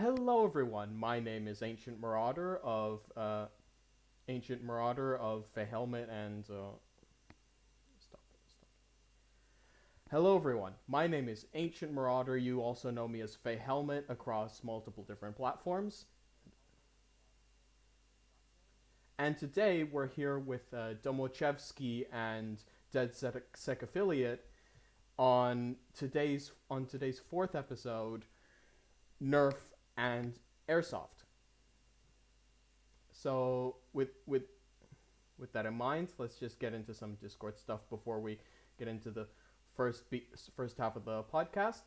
Hello, everyone. My name is Ancient Marauder of Helmet and stop it. Stop. Hello, everyone. My name is Ancient Marauder. You also know me as Helmet across multiple different platforms. And today we're here with Domochevsky and Dead Sec Affiliate on today's fourth episode, Nerf and Airsoft. So with that in mind, let's just get into some Discord stuff before we get into the first half of the podcast.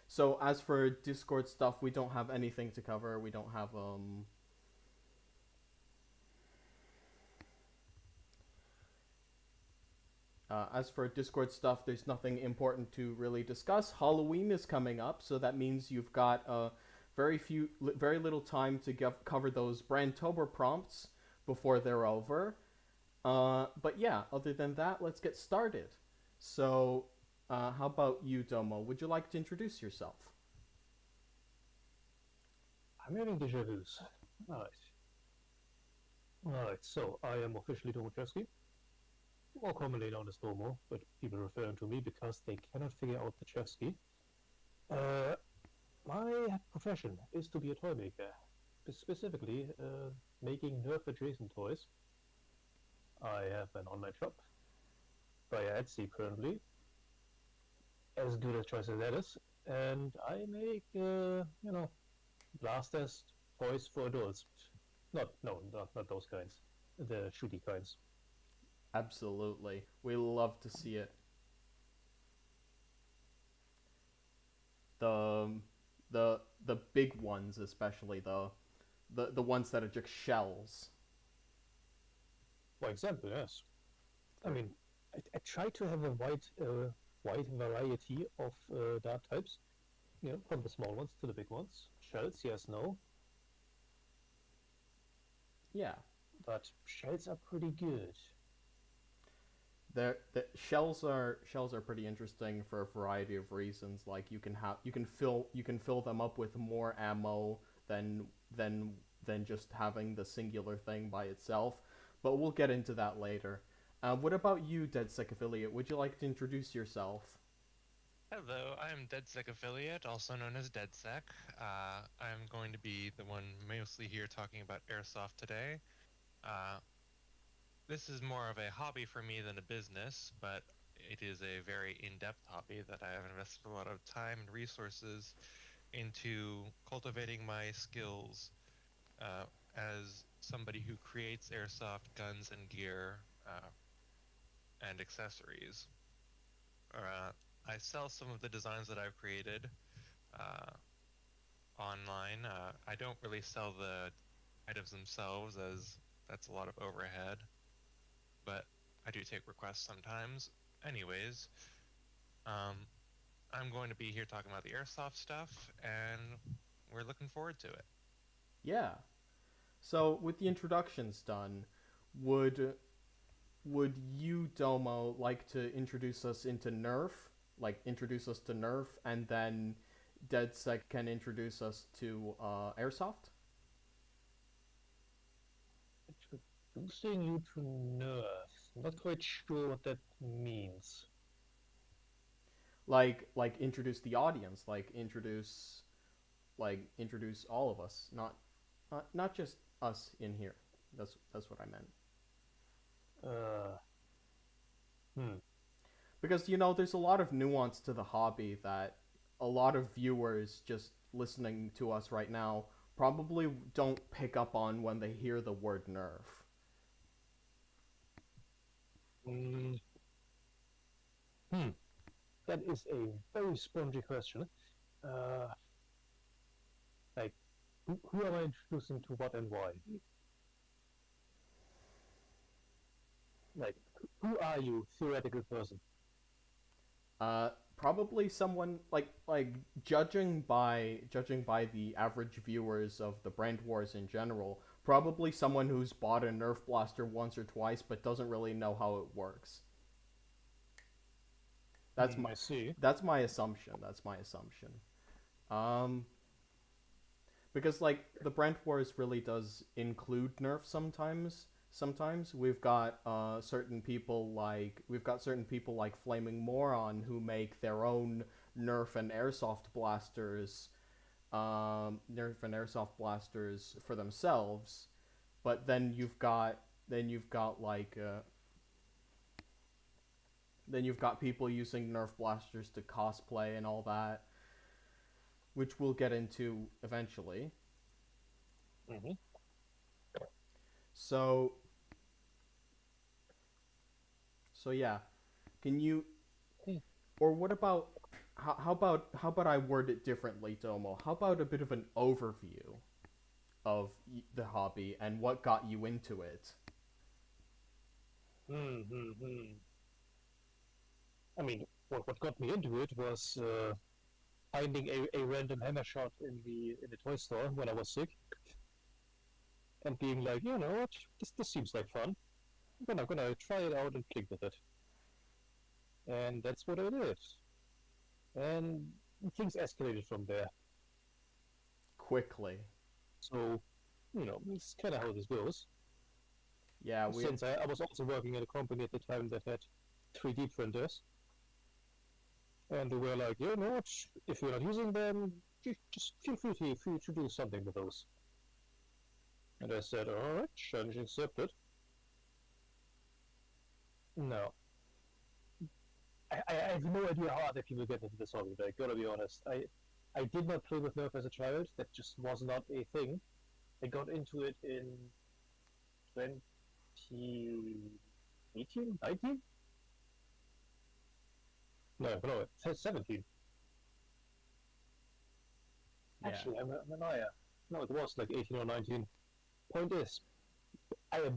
So as for Discord stuff, we don't have anything to cover. We don't have as for Discord stuff, there's nothing important to really discuss. Halloween is coming up, so that means you've got very little time to cover those Brandtober prompts before they're over. But yeah, other than that, let's get started. So, how about you, Domo? Would you like to introduce yourself? I'm having deja vus. Alright. Alright, so I am officially Domochevsky, more commonly known as Domo, but people referring to me because they cannot figure out the Chevsky. Uh, my profession is to be a toy maker, specifically making Nerf adjacent toys. I have an online shop via Etsy currently, as good a choice as that is, and I make, blasters, toys for adults. Not those kinds. The shooty kinds. Absolutely, we love to see it. The the big ones, especially the ones that are just shells. For example, yes. I They're mean, I try to have a wide variety of dart types, from the small ones to the big ones. Shells, yes, no, yeah, but shells are pretty good. the shells are pretty interesting for a variety of reasons. Like you can fill them up with more ammo than than than just having the singular thing by itself. But we'll get into that later. What about you, DeadSec affiliate? Would you like to introduce yourself? Hello, I'm DeadSec Affiliate, also known as DeadSec. I'm going to be the one mostly here talking about airsoft today. Uh, this is more of a hobby for me than a business, but it is a very in-depth hobby that I have invested a lot of time and resources into cultivating my skills uh, as somebody who creates airsoft guns and gear and accessories. I sell some of the designs that I've created uh, online. I don't really sell the items themselves as that's a lot of overhead, but I do take requests sometimes. Anyways, um, I'm going to be here talking about the airsoft stuff, and we're looking forward to it. Yeah. So with the introductions done, would would you, Domo, like to introduce us into Nerf? Like introduce us to Nerf, and then DeadSec can introduce us to Airsoft? Introducing you to Nerf. Not quite sure what that means. Like introduce the audience, introduce all of us, not just us in here. That's what I meant. Uh, hmm. Because there's a lot of nuance to the hobby that a lot of viewers just listening to us right now probably don't pick up on when they hear the word nerf. Mm, hmm. That is a very spongy question. Uh, like, who am I introducing to what and why? Like, who are you, theoretical person? Probably someone like judging by the average viewers of the Brand Wars in general, probably someone who's bought a Nerf blaster once or twice but doesn't really know how it works. That's my I see. that's my assumption. That's my assumption. Um, because like the Brent Wars really does include nerf sometimes. Sometimes we've got certain people like Flaming Moron who make their own nerf and airsoft blasters, nerf and airsoft blasters for themselves. But then you've got people using nerf blasters to cosplay and all that, which we'll get into eventually. Mm-hmm. So yeah, can you or what about how about I word it differently, Domo? How about a bit of an overview of the hobby and what got you into it? Hmm. I mean, what got me into it was finding a random hammer shot in the toy store when I was sick, and being like, you know what, this seems like fun. I'm gonna try it out and play with it, and that's what I did. And things escalated from there. Quickly. So, it's kind of how this goes. Yeah, we Since I was also working at a company at the time that had 3D printers, and they were like, you know what, if you're not using them, just feel free to do something with those. And I said, alright, challenge accepted. No. I have no idea how other people get into this hobby, but I gotta be honest. I did not play with Nerf as a child, that just was not a thing. I got into it in 2018, 19? No, 17. yeah. Actually, I'm a liar. No, it was like 18 or 19. Point is, I've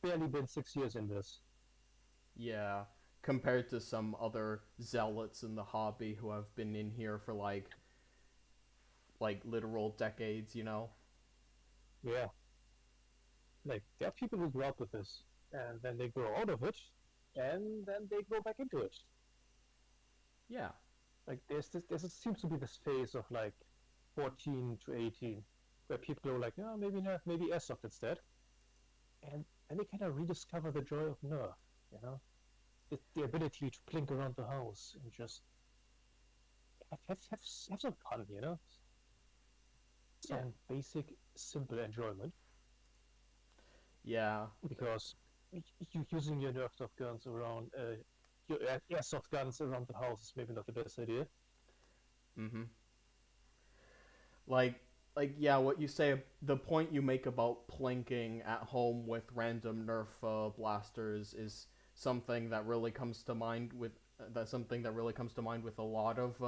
barely been 6 years in this. Yeah, compared to some other zealots in the hobby who have been in here for like literal decades, you know. Yeah. Like, there are people who grow up with this, and then they grow out of it, and then they go back into it. Yeah. Like, seems to be this phase of like 14 to 18, where people are like, oh, maybe Nerf, maybe airsoft instead. And they kind of rediscover the joy of Nerf, you know? The ability to plink around the house and just have some fun, you know? Some Yeah. basic, simple enjoyment. Yeah. Because you using your Nerf guns around, your airsoft guns around the house is maybe not the best idea. Mhm. Like yeah, what you say, the point you make about plinking at home with random Nerf blasters is something that really comes to mind with that's something that really comes to mind with a lot of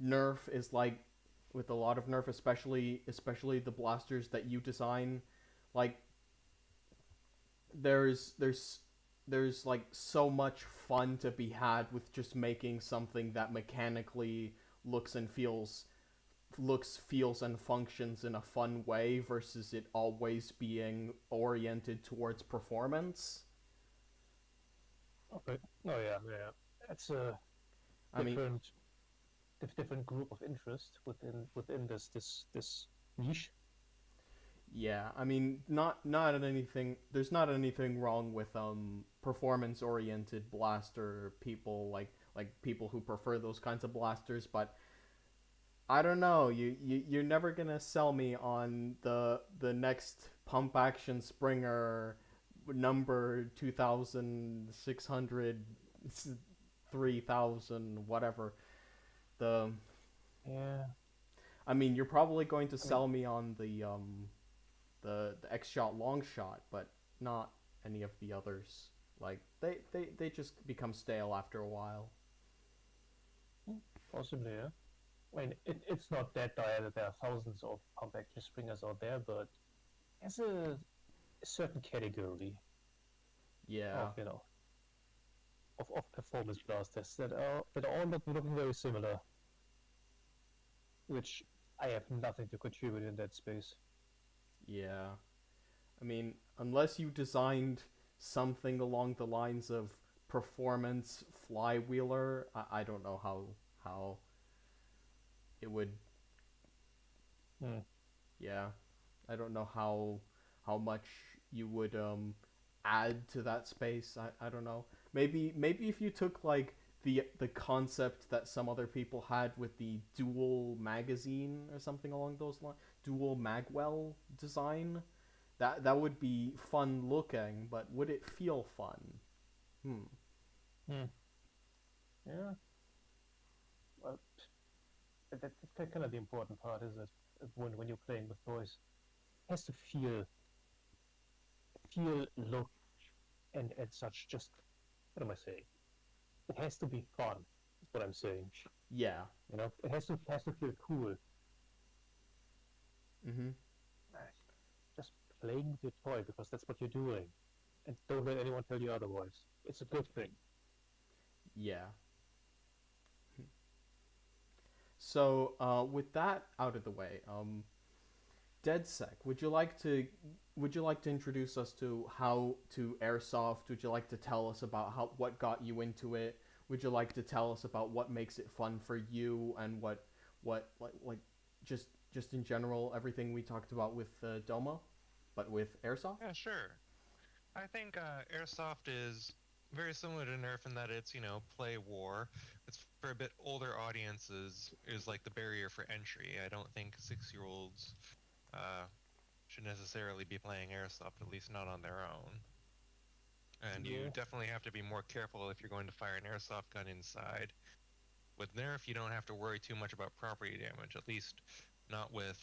Nerf is like with a lot of Nerf, especially the blasters that you design, like there's like so much fun to be had with just making something that mechanically looks and feels and functions in a fun way versus it always being oriented towards performance. Okay. Oh yeah. It's a I mean, different group of interest within this niche. yeah, I mean, not anything. There's not anything wrong with performance oriented blaster people like people who prefer those kinds of blasters, but I don't know. You're never gonna sell me on the next pump action Springer number 2600 3000 whatever. The Yeah. I mean, you're probably going to I mean, sell me on the X shot long shot, but not any of the others. Like they just become stale after a while. possibly, yeah. I mean, it's not that dire that there are thousands of pump action springers out there, but as a certain category Yeah. of of performance blasters that are all looking very similar, which I have nothing to contribute in that space. Yeah. I mean, unless you designed something along the lines of performance flywheeler, I don't know how it would Hmm. Yeah, I don't know how much you would add to that space. I don't know. Maybe if you took like the concept that some other people had with the dual magazine or something along those lines, dual magwell design, that would be fun looking, but would it feel fun? Hmm. Hmm. Yeah. Well, that's kind of the important part, is it? When you're playing with toys, it has to look, and such. Just what am I saying? It has to be fun. Is what I'm saying. Yeah. It has to feel cool. Mm-hmm. Just playing with your toy because that's what you're doing, and don't let anyone tell you otherwise. It's a good thing. Yeah. So, with that out of the way, DeadSec, would you like to introduce us to how to airsoft? Would you like to tell us about what got you into it? Would you like to tell us about what makes it fun for you and what like just in general everything we talked about with Doma, but with airsoft? Yeah, sure. I think airsoft is very similar to Nerf in that it's, play war. It's for a bit older audiences is like the barrier for entry. I don't think 6-year-olds uh, should necessarily be playing airsoft, at least not on their own. And you Yeah. definitely have to be more careful if you're going to fire an airsoft gun inside. With Nerf, you don't have to worry too much about property damage, at least not with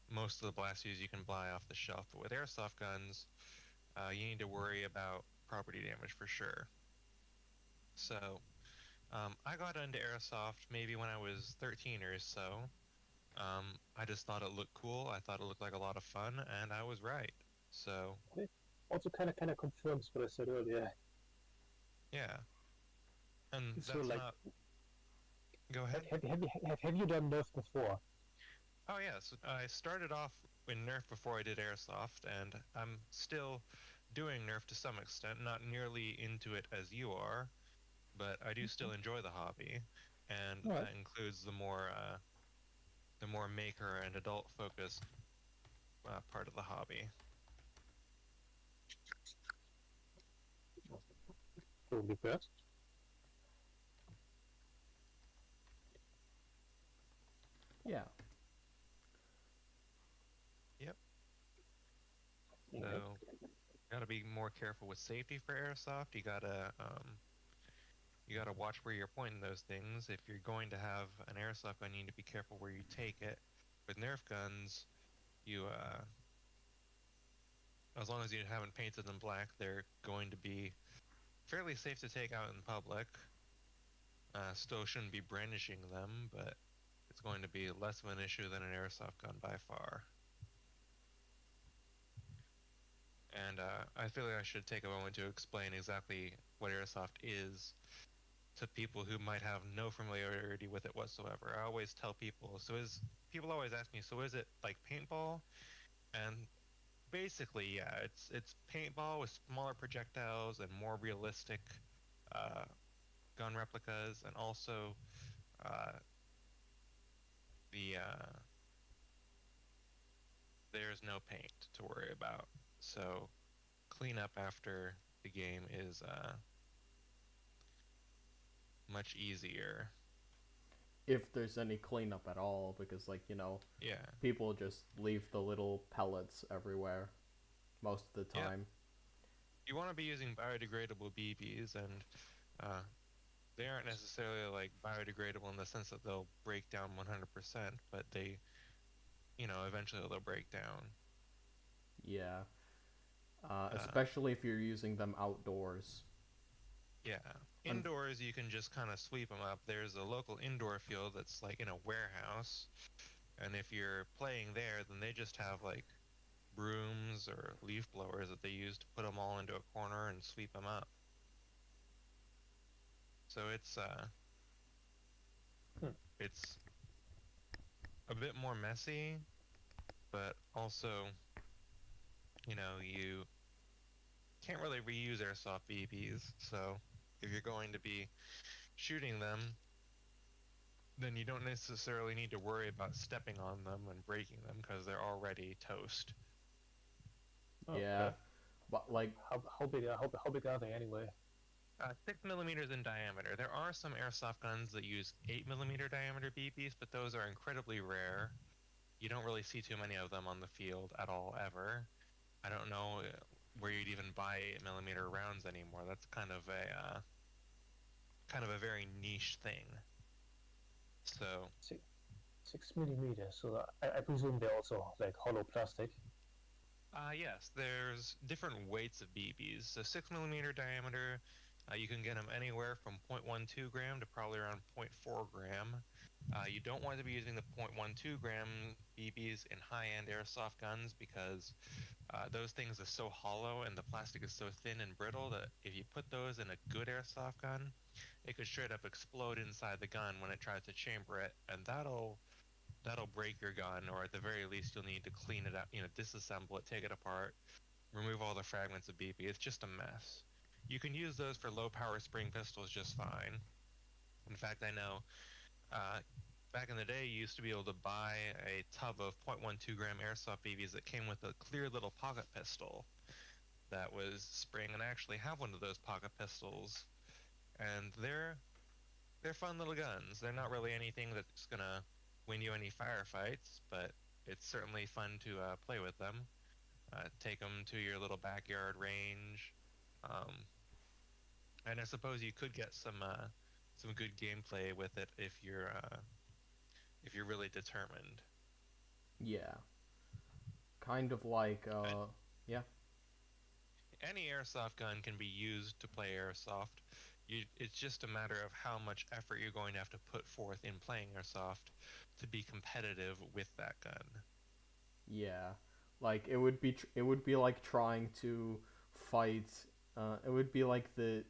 most of the blasters you can buy off the shelf. But with airsoft guns, you need to worry about property damage for sure. So, I got into airsoft maybe when I was 13 or so. I just thought it looked cool. I thought it looked like a lot of fun, and I was right. So, It also kind of confirms what I said earlier. yeah. And So that's like, not. Go ahead. have you done Nerf before? Oh, yes. I started off in Nerf before I did airsoft, and I'm still doing Nerf to some extent, not nearly into it as you are, but I do still enjoy the hobby, and All right. that includes the more maker and adult focused part of the hobby. Totally fair. Yeah. Yep. All right. So gotta be more careful with safety for airsoft. You gotta watch where you're pointing those things. If you're going to have an airsoft gun, you need to be careful where you take it. With Nerf guns, you as long as you haven't painted them black, they're going to be fairly safe to take out in public. Still shouldn't be brandishing them, but it's going to be less of an issue than an airsoft gun by far. And I feel like I should take a moment to explain exactly what airsoft is to people who might have no familiarity with it whatsoever. I always tell people, people always ask me, so is it like paintball? And basically, yeah, it's paintball with smaller projectiles and more realistic uh, gun replicas, and also uh, the there's no paint to worry about. So cleanup after the game is much easier. If there's any cleanup at all, because Yeah. people just leave the little pellets everywhere most of the Yep. time. You want to be using biodegradable BBs, and uh, they aren't necessarily like biodegradable in the sense that they'll break down 100%, but eventually they'll break down. Yeah. Uh, Especially if you're using them outdoors. yeah. Un- Indoors, you can just kind of sweep them up. There's a local indoor field that's like in a warehouse, and if you're playing there, then they just have like brooms or leaf blowers that they use to put them all into a corner and sweep them up. So Hmm. it's a bit more messy, but also, you can't really reuse airsoft BBs. So if you're going to be shooting them, then you don't necessarily need to worry about stepping on them and breaking them because they're already toast. Oh, Yeah, okay. but like, How big are they anyway? 6 millimeters in diameter. There are some airsoft guns that use 8 millimeter diameter BBs, but those are incredibly rare. You don't really see too many of them on the field at all, ever. I don't know where you'd even buy 8 millimeter rounds anymore. That's kind of a very niche thing. So, 6 millimeters. So I presume they're also like hollow plastic. yes, there's different weights of BBs. So 6 millimeter diameter, you can get them anywhere from 0.12 gram to probably around 0.4 gram. You don't want to be using the 0.12 gram BBs in high-end airsoft guns because those things are so hollow and the plastic is so thin and brittle that if you put those in a good airsoft gun, it could straight up explode inside the gun when it tries to chamber it, and that'll break your gun, or at the very least you'll need to clean it up, disassemble it, take it apart, remove all the fragments of BB. It's just a mess. You can use those for low power spring pistols just fine. In fact, I know uh, back in the day you used to be able to buy a tub of 0.12 gram airsoft BBs that came with a clear little pocket pistol that was spring, and I actually have one of those pocket pistols, and they're fun little guns. They're not really anything that's gonna win you any firefights, but it's certainly fun to play with them. Take them to your little backyard range, um, and I suppose you could get some good gameplay with it if you're really determined. yeah, kind of like, But yeah, any airsoft gun can be used to play airsoft. It's just a matter of how much effort you're going to have to put forth in playing airsoft to be competitive with that gun. yeah. Like it would be like trying to fight. It would be like the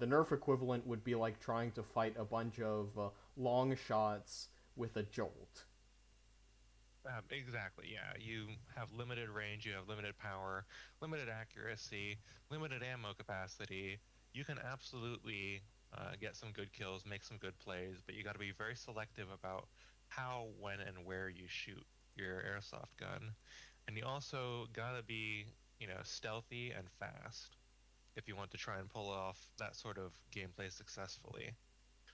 Nerf equivalent would be like trying to fight a bunch of long shots with a jolt. Exactly, yeah. You have limited range, you have limited power, limited accuracy, limited ammo capacity. You can absolutely get some good kills, make some good plays, but you got to be very selective about how, when, and where you shoot your airsoft gun. And you also got to be, stealthy and fast if you want to try and pull off that sort of gameplay successfully.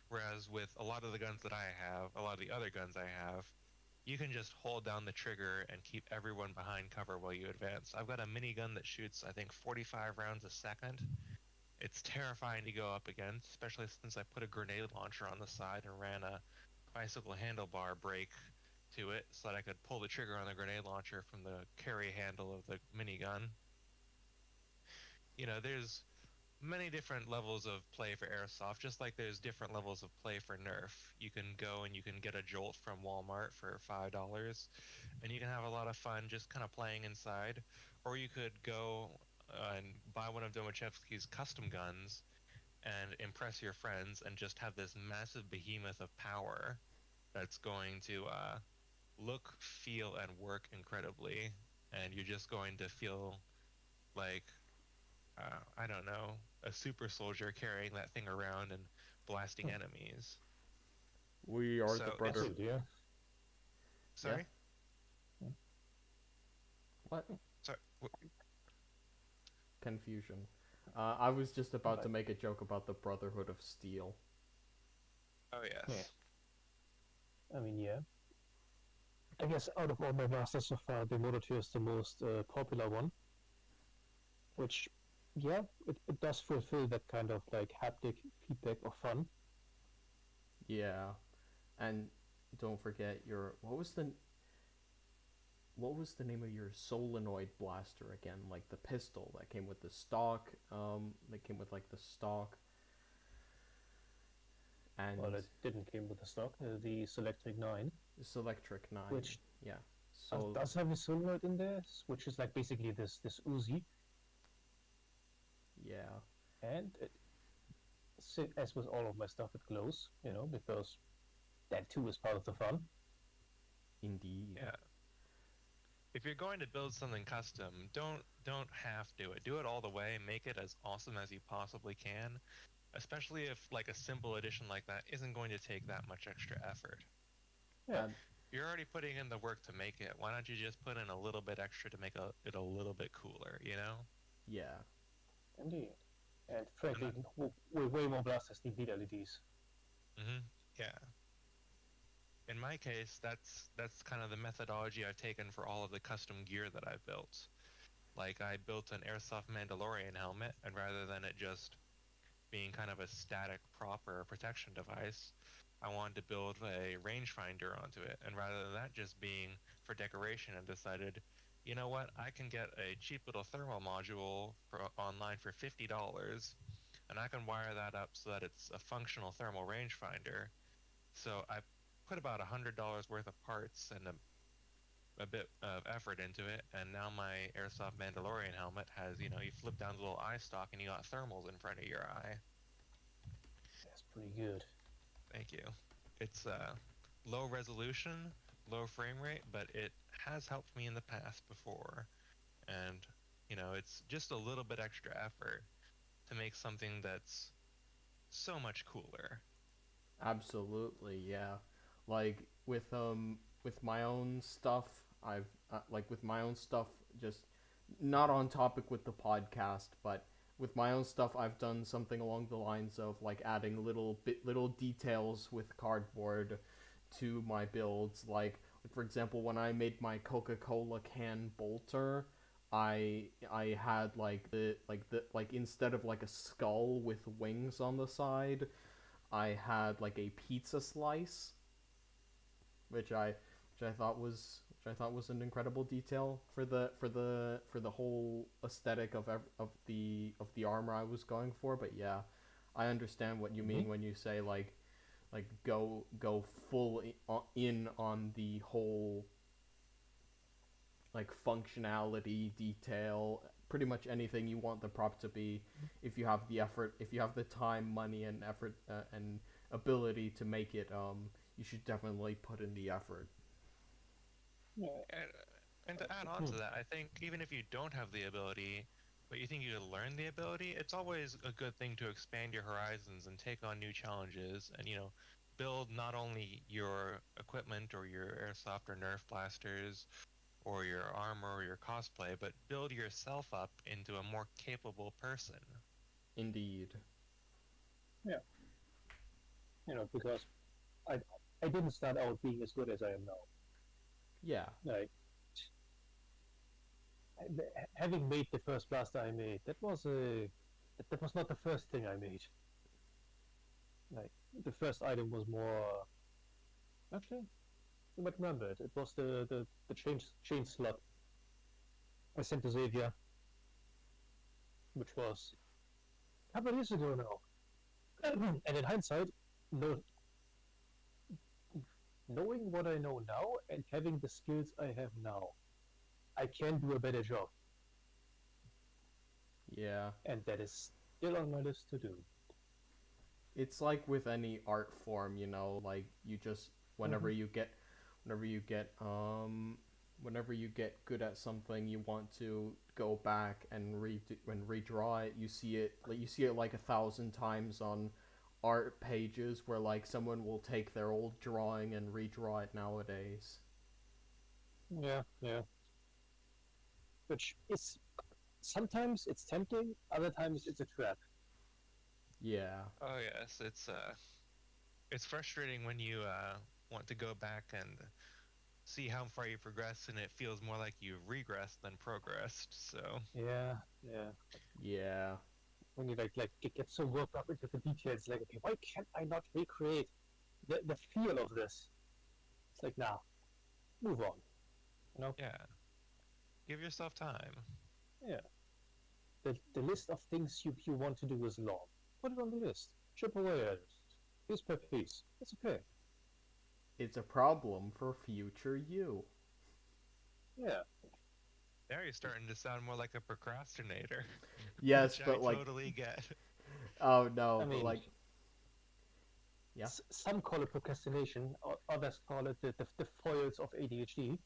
Whereas with a lot of the guns that I have, a lot of the other guns I have, you can just hold down the trigger and keep everyone behind cover while you advance. I've got a minigun that shoots, I think, 45 rounds a second. It's terrifying to go up against, especially since I put a grenade launcher on the side and ran a bicycle handlebar brake to it so that I could pull the trigger on the grenade launcher from the carry handle of the minigun. There's many different levels of play for airsoft, just like there's different levels of play for nerf. You can go and you can get a jolt from Walmart for $5, and you can have a lot of fun just kind of playing inside. Or you could go and buy one of Domachevsky's custom guns and impress your friends and just have this massive behemoth of power that's going to look, feel, and work incredibly. And you're just going to feel like I don't know, a super soldier carrying that thing around and blasting enemies. We are the So That's it's brother. it, yeah. Yeah. sorry, What? sorry. Confusion. I was just about to But make a joke about the Brotherhood of Steel. Oh yeah, yes, I mean, yeah. I guess out of all my masters so far, the Motor is the most popular one, which, yeah, it does fulfill that kind of like haptic feedback of fun. Yeah, and don't forget your what was the name of your solenoid blaster again? Like the pistol that came with the stock. That came with like the stock Well, and it didn't came with the stock, the Selectric 9, this electric nine. which Yeah. So does have a solenoid in there, which is like basically this Uzi, yeah, and as with all of my stuff, it glows, because that too is part of the fun. indeed. yeah. If you're going to build something custom, don't half do it. Do it all the way. Make it as awesome as you possibly can. especially if like a simple addition like that isn't going to take that much extra effort. Yeah, And You're already putting in the work to make it. Why don't you just put in a little bit extra to make it a little bit cooler, you know? yeah, indeed. And And frankly, that, way more blasters need LEDs. yeah. In my case, that's kind of the methodology I've taken for all of the custom gear that I've built. Like I built an airsoft Mandalorian helmet, and rather than it just being kind of a static prop or a protection device, I wanted to build a rangefinder onto it. And rather than that just being for decoration, I decided, you know what, I can get a cheap little thermal module online for $50, and I can wire that up so that it's a functional thermal rangefinder. So I put about $100 worth of parts and a bit of effort into it, and now my airsoft Mandalorian helmet has, you flip down the little eye stalk and you got thermals in front of your eye. That's pretty good. Thank you. It's low resolution, low frame rate, but it has helped me in the past before. And, it's just a little bit extra effort to make something that's so much cooler. absolutely, yeah. Like with my own stuff, I've like with my own stuff, just not on topic with the podcast, but with my own stuff, I've done something along the lines of like adding little details with cardboard to my builds. Like for example, when I made my Coca-Cola can bolter, I had like instead of like a skull with wings on the side, I had like a pizza slice, which I thought was an incredible detail for the whole aesthetic of the armor I was going for. But yeah, I understand what you Mm-hmm. mean when you say like go in on the whole like functionality detail, pretty much anything you want the prop to be. If you have the effort, if you have the time, money, and effort, and ability to make it, you should definitely put in the effort. Yeah. And, and to add on to Hmm. that, I think even if you don't have the ability, but you think you could learn the ability, it's always a good thing to expand your horizons and take on new challenges and, build not only your equipment or your airsoft or nerf blasters or your armor or your cosplay, but build yourself up into a more capable person. Indeed. Yeah. Because I I didn't start out being as good as I am now. Yeah. Like having made the first blaster I made, that was not the first thing I made. Like the first item was more actually you might remember it. It was the chain slot I sent to Xavier, which was a couple of years ago now. And in hindsight, no, knowing what I know now and having the skills I have now, I can do a better job, Yeah. and that is still on my list to do. It's like with any art form, like you just Mm-hmm. whenever you get whenever you get good at something, you want to go back and redraw it. You see it like 1,000 times on art pages where like someone will take their old drawing and redraw it nowadays. Yeah, yeah. Which is sometimes it's tempting, other times it's a trap. Yeah. Oh yes, it's frustrating when you want to go back and see how far you progressed, and it feels more like you've regressed than progressed. So Yeah, yeah. Yeah. When you get so worked up into the details, like okay, why can't I not recreate the feel of this? It's like now, move on. You know? yeah, give yourself time. Yeah. The list of things you want to do is long. Put it on the list. Chip away at it. Piece by piece. It's okay. It's a problem for future you. Yeah. Now you're starting to sound more like a procrastinator, Yes, which I but like, totally get. oh I no, but mean, like, yeah. some call it procrastination, others call it the foils of ADHD.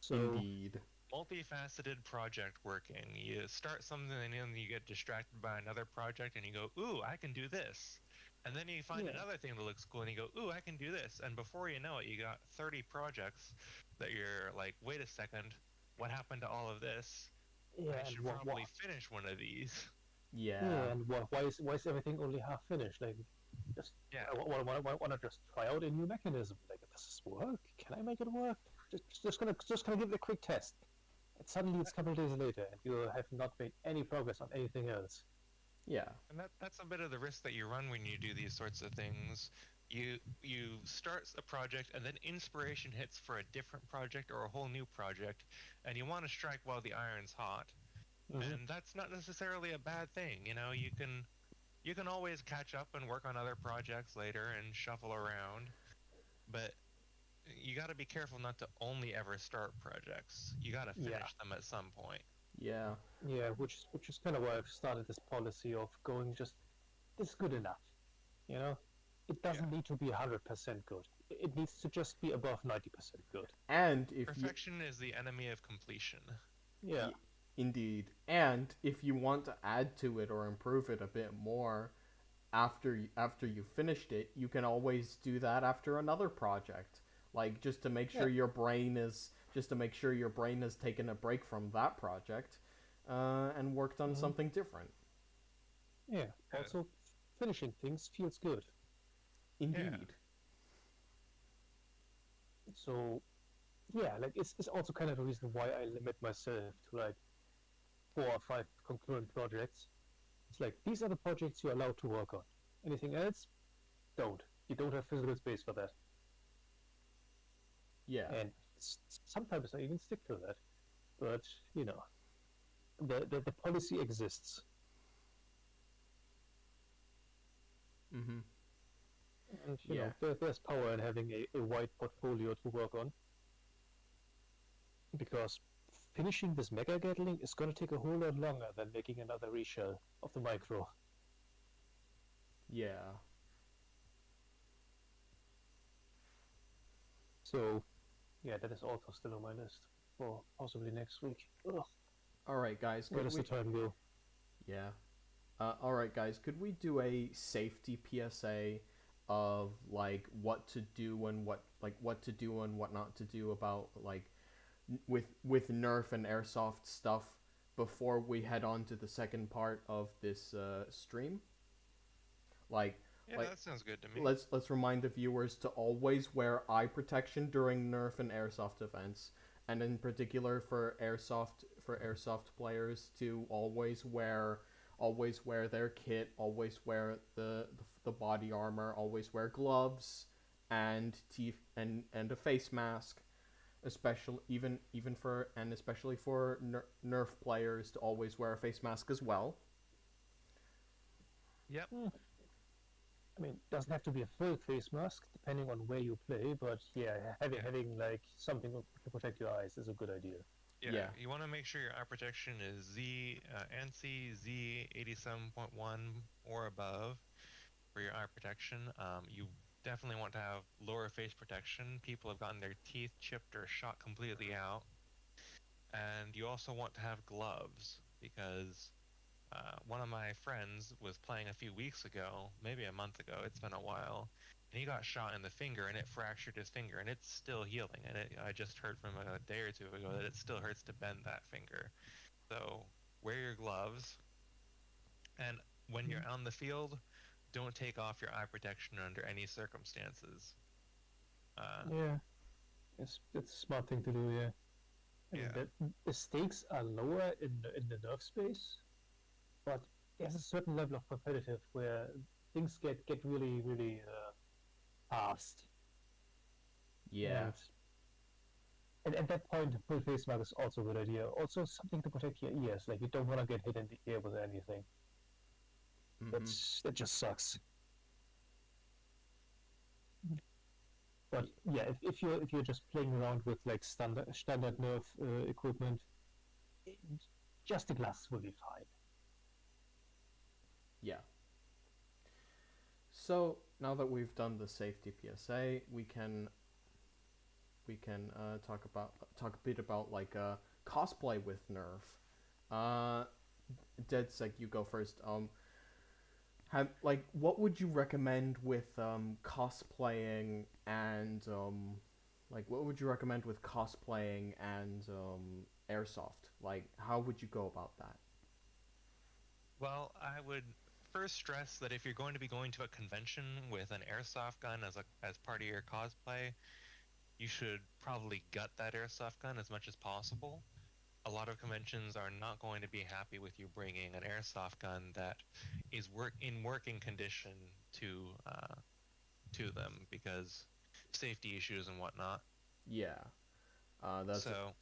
So Indeed. multifaceted project working. You start something and then you get distracted by another project and you go, ooh, I can do this. And then you find Yeah, another thing that looks cool and you go, ooh, I can do this. And before you know it, you got 30 projects that you're like, wait a second, what happened to all of this? I yeah, and should probably finish one of these. Yeah. yeah, and why is everything only half finished? Like, just Yeah. why not just try out a new mechanism? Like, does this work? Can I make it work? Just gonna give it a quick test. And suddenly it's a couple of days later, and you have not made any progress on anything else. Yeah. And that's a bit of the risk that you run when you do these sorts of things. You start a project and then inspiration hits for a different project or a whole new project, and you want to strike while the iron's hot. Mm-hmm. And that's not necessarily a bad thing. You can always catch up and work on other projects later and shuffle around, but you got to be careful not to only ever start projects. You got to Yeah, finish them at some point. Yeah. yeah, which is kind of why I've started this policy of going just this is good enough. You know, it Yeah. doesn't need to be 100% good. It needs to just be above 90% good. And if you Perfection is the enemy of completion. Yeah, y- indeed, and if you want to add to it or improve it a bit more after you finished it, you can always do that after another project. Like just to make yeah, sure your brain is just to make sure your brain has taken a break from that project and worked on hmm something different. yeah. Yeah. Also, finishing things feels good. Yeah. Indeed. So yeah, like it's also kind of the reason why I limit myself to like 4 or 5 concurrent projects. It's like these are the projects you're allowed to work on. Anything else, don't. You don't have physical space for that. Yeah. And sometimes I even stick to that. But you know, the policy exists, Mhm. and you Yeah. know there's power in having a wide portfolio to work on. Because finishing this Mega Gatling is going to take a whole lot longer than making another reshell of the Micro. Yeah. So yeah, that is also still on my list for possibly next week. Ugh, All right, guys. where Could does the we? time go? Yeah. All right, guys. Could we do a safety PSA of like what to do and what to do and what not to do about like with Nerf and airsoft stuff before we head on to the second part of this stream? Like Yeah, like that sounds good to me. let's remind the viewers to always wear eye protection during Nerf and airsoft events, and in particular for airsoft players to always wear their kit, always wear the body armor, always wear gloves and teeth and a face mask, especially especially for Nerf players to always wear a face mask as well. Yep. Hmm. I mean, it doesn't have to be a full face mask, depending on where you play. But yeah, Yeah. having like something to protect your eyes is a good idea. Yeah. Yeah. You want to make sure your eye protection is ANSI Z87.1 or above for your eye protection. You definitely want to have lower face protection. People have gotten their teeth chipped or shot completely out. And you also want to have gloves because one of my friends was playing a few weeks ago, maybe a month ago. It's been a while, and he got shot in the finger, and it fractured his finger, and it's still healing. And I just heard from a day or two ago that it still hurts to bend that finger. So wear your gloves, and when you're on the field, don't take off your eye protection under any circumstances. Yeah, it's a smart thing to do. Yeah, I mean Yeah, the stakes are lower in the nerf space, but there's a certain level of competitive where things get really fast, Yeah. and at that point, a full face mask is also a good idea. Also, something to protect your ears. Like you don't want to get hit in the ear with anything. Mhm. That just sucks. But yeah, if you're just playing around with like standard nerf equipment, it, just the glasses will be fine. Yeah. So now that we've done the safety PSA, we can talk a bit about like cosplay with Nerf. Uh, DeadSec, you go first. What would you recommend with cosplaying and what would you recommend with cosplaying and airsoft? Like, how would you go about that? Well, I would first stress that if you're going to be going to a convention with an airsoft gun as part of your cosplay, you should probably gut that airsoft gun as much as possible. A lot of conventions are not going to be happy with you bringing an airsoft gun that is in working condition to uh, to them because safety issues and whatnot. Yeah, that's So,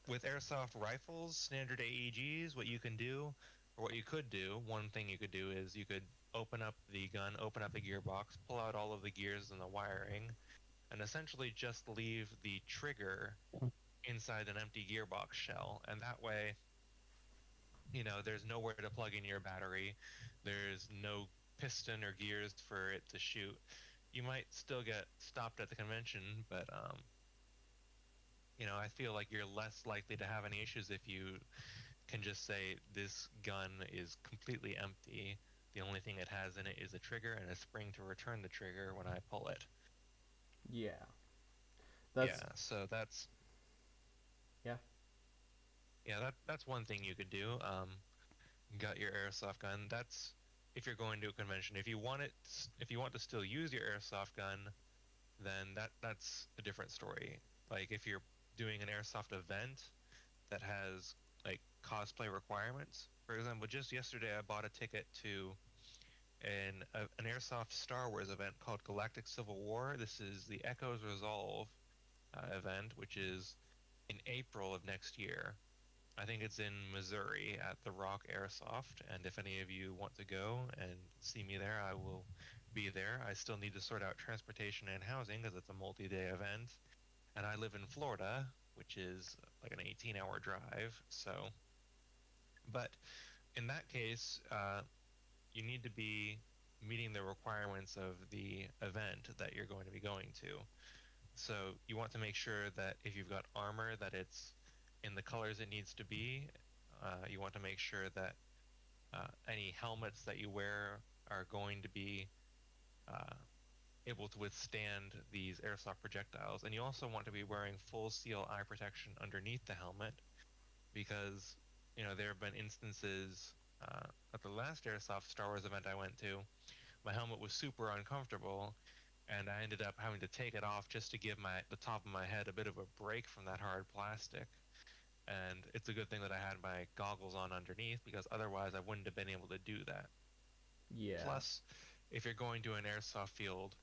with airsoft rifles, standard AEGs, what you can do, or what you could do, one thing you could do is you could open up the gun, open up the gearbox, pull out all of the gears and the wiring, and essentially just leave the trigger inside an empty gearbox shell. And that way, there's nowhere to plug in your battery. There's no piston or gears for it to shoot. You might still get stopped at the convention, but I feel like you're less likely to have any issues if you can just say this gun is completely empty. The only thing it has in it is a trigger and a spring to return the trigger when I pull it. yeah, Yeah, that's so that's yeah, that's one thing you could do. Got your airsoft gun. That's if you're going to a convention. If you want to still use your airsoft gun, then that's a different story. Like if you're doing an airsoft event that has like cosplay requirements. For example, just yesterday I bought a ticket to an airsoft Star Wars event called Galactic Civil War. This is the Echoes Resolve event, which is in April of next year. I think it's in Missouri at the Rock Airsoft, and if any of you want to go and see me there, I will be there. I still need to sort out transportation and housing because it's a multi-day event, and I live in Florida, which is like an 18-hour drive. So, but in that case, you need to be meeting the requirements of the event that you're going to be going to. So you want to make sure that if you've got armor, that it's in the colors it needs to be. You want to make sure that any helmets that you wear are going to be uh, able to withstand these airsoft projectiles. And you also want to be wearing full seal eye protection underneath the helmet because, there have been instances at the last airsoft Star Wars event I went to, my helmet was super uncomfortable and I ended up having to take it off just to give the top of my head a bit of a break from that hard plastic. And it's a good thing that I had my goggles on underneath because otherwise I wouldn't have been able to do that. yeah, Plus, if you're going to an airsoft field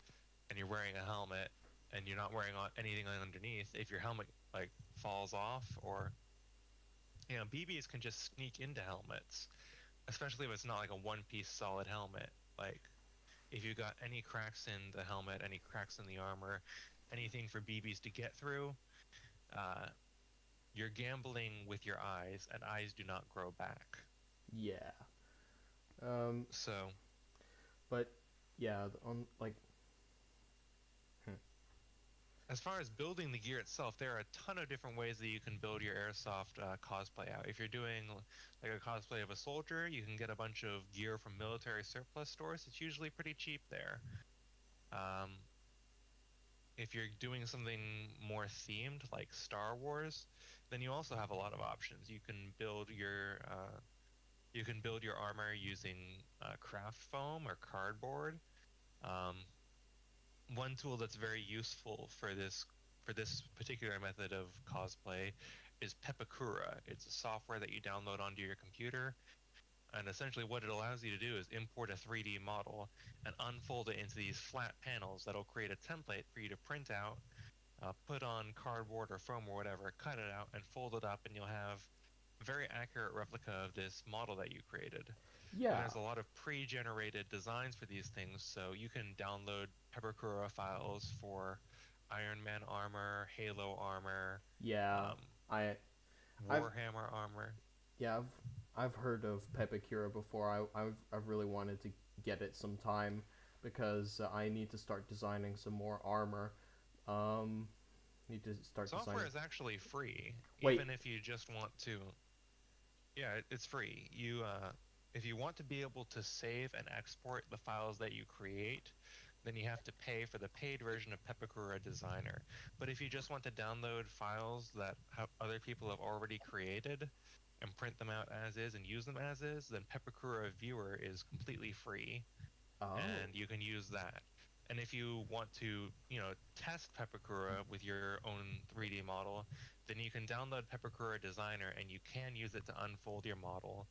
and you're wearing a helmet and you're not wearing anything underneath, if your helmet like falls off or BBs can just sneak into helmets, especially if it's not like a one-piece solid helmet. Like if you got any cracks in the helmet, any cracks in the armor, anything for BBs to get through, uh, you're gambling with your eyes, and eyes do not grow back. yeah. Um, So, but yeah, on like, hmm, as far as building the gear itself, there are a ton of different ways that you can build your airsoft cosplay out. If you're doing like a cosplay of a soldier, you can get a bunch of gear from military surplus stores. It's usually pretty cheap there. Um, if you're doing something more themed like Star Wars, then you also have a lot of options. You can build your armor using craft foam or cardboard. Um, one tool that's very useful for this particular method of cosplay is Pepakura. It's a software that you download onto your computer, and essentially what it allows you to do is import a 3D model and unfold it into these flat panels that'll create a template for you to print out, put on cardboard or foam or whatever, cut it out, and fold it up, and you'll have a very accurate replica of this model that you created. And yeah, there's a lot of pre-generated designs for these things, so you can download Peppercura files for Iron Man armor, Halo armor, yeah. um, I I've Warhammer armor. yeah I've heard of Pepakura before. I've really wanted to get it sometime because I need to start designing some more armor. Um, Need to start Software designing. is actually free, Wait. even if you just want to. Yeah, it's free. If you want to be able to save and export the files that you create, then you have to pay for the paid version of Pepakura Designer. But if you just want to download files that other people have already created and print them out as is and use them as is, then Pepakura Viewer is completely free, Oh. and you can use that. And if you want to, test Pepakura with your own 3D model, then you can download Pepakura Designer and you can use it to unfold your model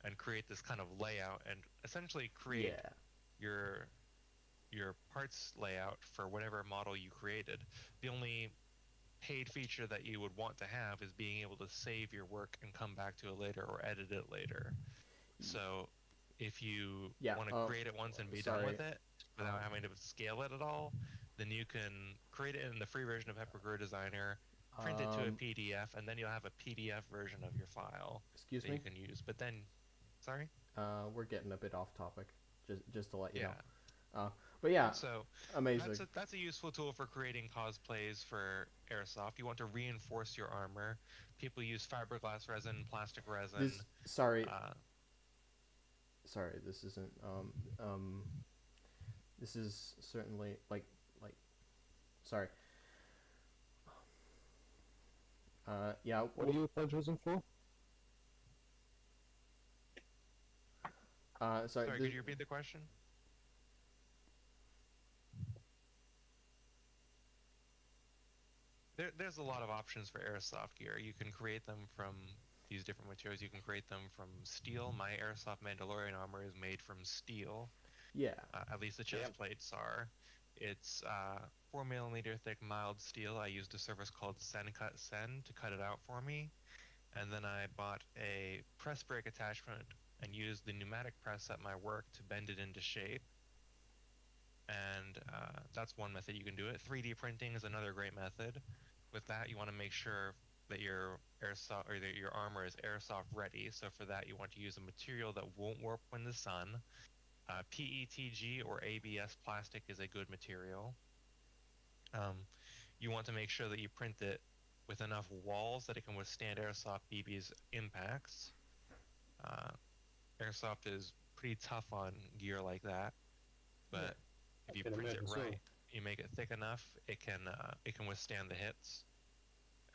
and create this kind of layout and essentially create Yeah. your your parts layout for whatever model you created. The only paid feature that you would want to have is being able to save your work and come back to it later or edit it later. So if you Yeah. want to create it once and be done Sorry. with it without having to scale it at all, then you can create it in the free version of Peppergrow Designer, print it to a PDF, and then you'll have a PDF version of your file Excuse that me. you can use. But then, sorry? We're getting a bit off topic. Just to let you Yeah. know. But yeah, So amazing. that's a useful tool for creating cosplays for airsoft. You want to reinforce your armor. People use fiberglass resin, plastic resin. Sorry. Uh, Sorry. This isn't. This is certainly like. Sorry. Yeah. What are you apologizing for? sorry, could you repeat the question? There's a lot of options for airsoft gear. You can create them from these different materials. You can create them from steel. My airsoft Mandalorian armor is made from steel. Yeah. At least the chest plates are. It's 4mm thick mild steel. I used a service called Sencut Sen to cut it out for me. And then I bought a press brake attachment and used the pneumatic press at my work to bend it into shape. And that's one method you can do it. 3D printing is another great method. With that, you want to make sure that your airsoft or that your armor is airsoft ready. So for that, you want to use a material that won't warp when the sun. PETG or ABS plastic is a good material. You want to make sure that you print it with enough walls that it can withstand airsoft BB's impacts. Airsoft is pretty tough on gear like that, but if you print it right, you make it thick enough, it can withstand the hits.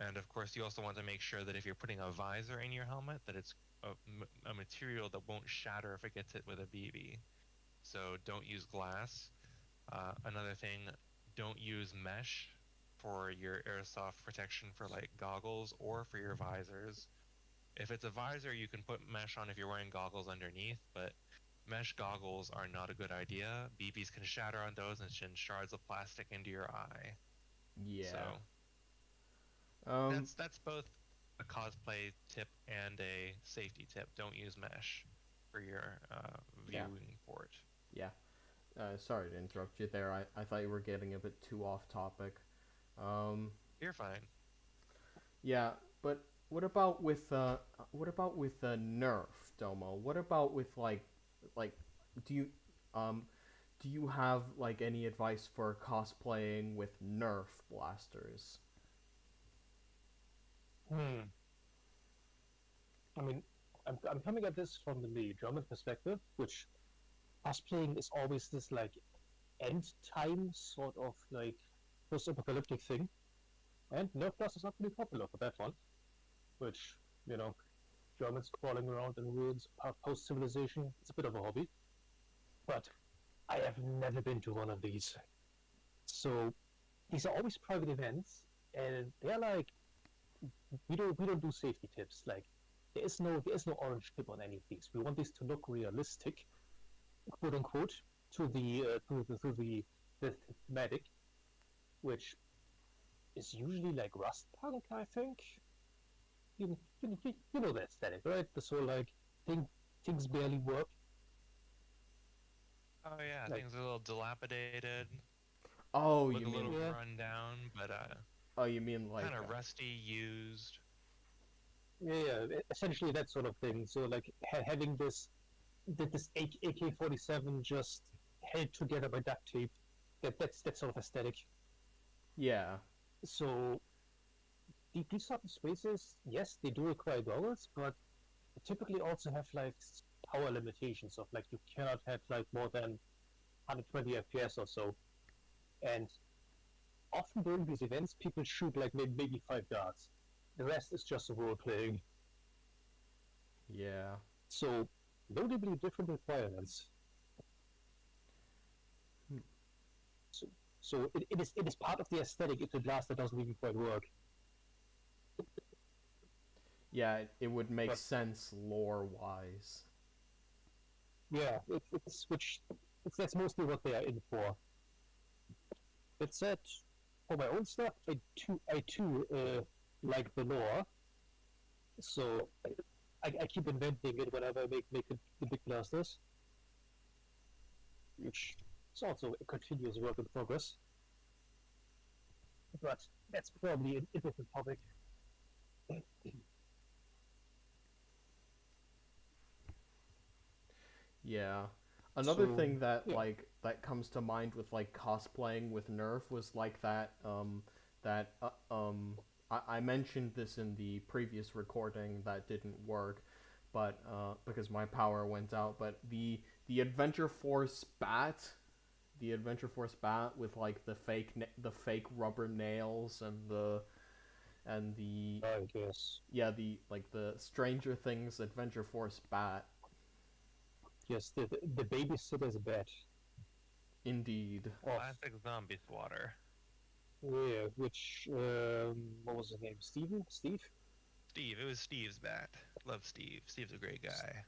And of course, you also want to make sure that if you're putting a visor in your helmet, that it's a material that won't shatter if it gets hit with a BB. So don't use glass. Another thing, don't use mesh for your airsoft protection for like goggles or for your visors. If it's a visor, you can put mesh on if you're wearing goggles underneath, but mesh goggles are not a good idea. BBs can shatter on those and send shards of plastic into your eye. Yeah. So that's both a cosplay tip and a safety tip. Don't use mesh for your viewing port. Yeah. Sorry to interrupt you there. I thought you were getting a bit too off topic. You're fine. Yeah, but what about with Nerf, Domo? What about with like do you have like any advice for cosplaying with Nerf blasters? I mean, I'm coming at this from the German perspective, which cosplaying is always this like end time sort of like post-apocalyptic thing, and Nerf blasters are pretty popular for that one. Which Germans crawling around in ruins post-civilization, it's a bit of a hobby. But I have never been to one of these. So these are always private events, and they're like, we don't do safety tips. Like there is no orange tip on any of these. We want these to look realistic, quote unquote, to the thematic, which is usually like rust punk, I think. You know the aesthetic, right? The sort of like things barely work. Oh yeah, like, things are a little dilapidated. Oh, look you a mean little run down, but oh, you mean like kind of rusty, used. Yeah, essentially that sort of thing. So like having this AK-47 just held together by duct tape, that's that sort of aesthetic. Yeah. So these sort of spaces, yes, they do require goggles, but they typically also have like power limitations of like you cannot have like more than 120 FPS or so. And often during these events, people shoot like maybe 5 darts. The rest is just role playing. Yeah. So notably different requirements. Hmm. So it is part of the aesthetic if the blaster doesn't even quite work. Yeah, it would make But sense lore-wise. yeah, that's mostly what they are in for. That said, for my own stuff, I too like the lore, so I keep inventing it whenever I make the big blasters, which is also a continuous work in progress. But that's probably a different topic. Yeah. Another So thing that yeah, that comes to mind with like cosplaying with Nerf was like that I mentioned this in the previous recording that didn't work, but because my power went out, but the Adventure Force bat, the Adventure Force bat with like the fake rubber nails and the I guess yeah, the like the Stranger Things Adventure Force bat. yes, the babysitter's bed. Indeed. Of Classic zombie swatter. yeah, which what was his name? Steve? Steve, it was Steve's bat. Love Steve. Steve's a great guy.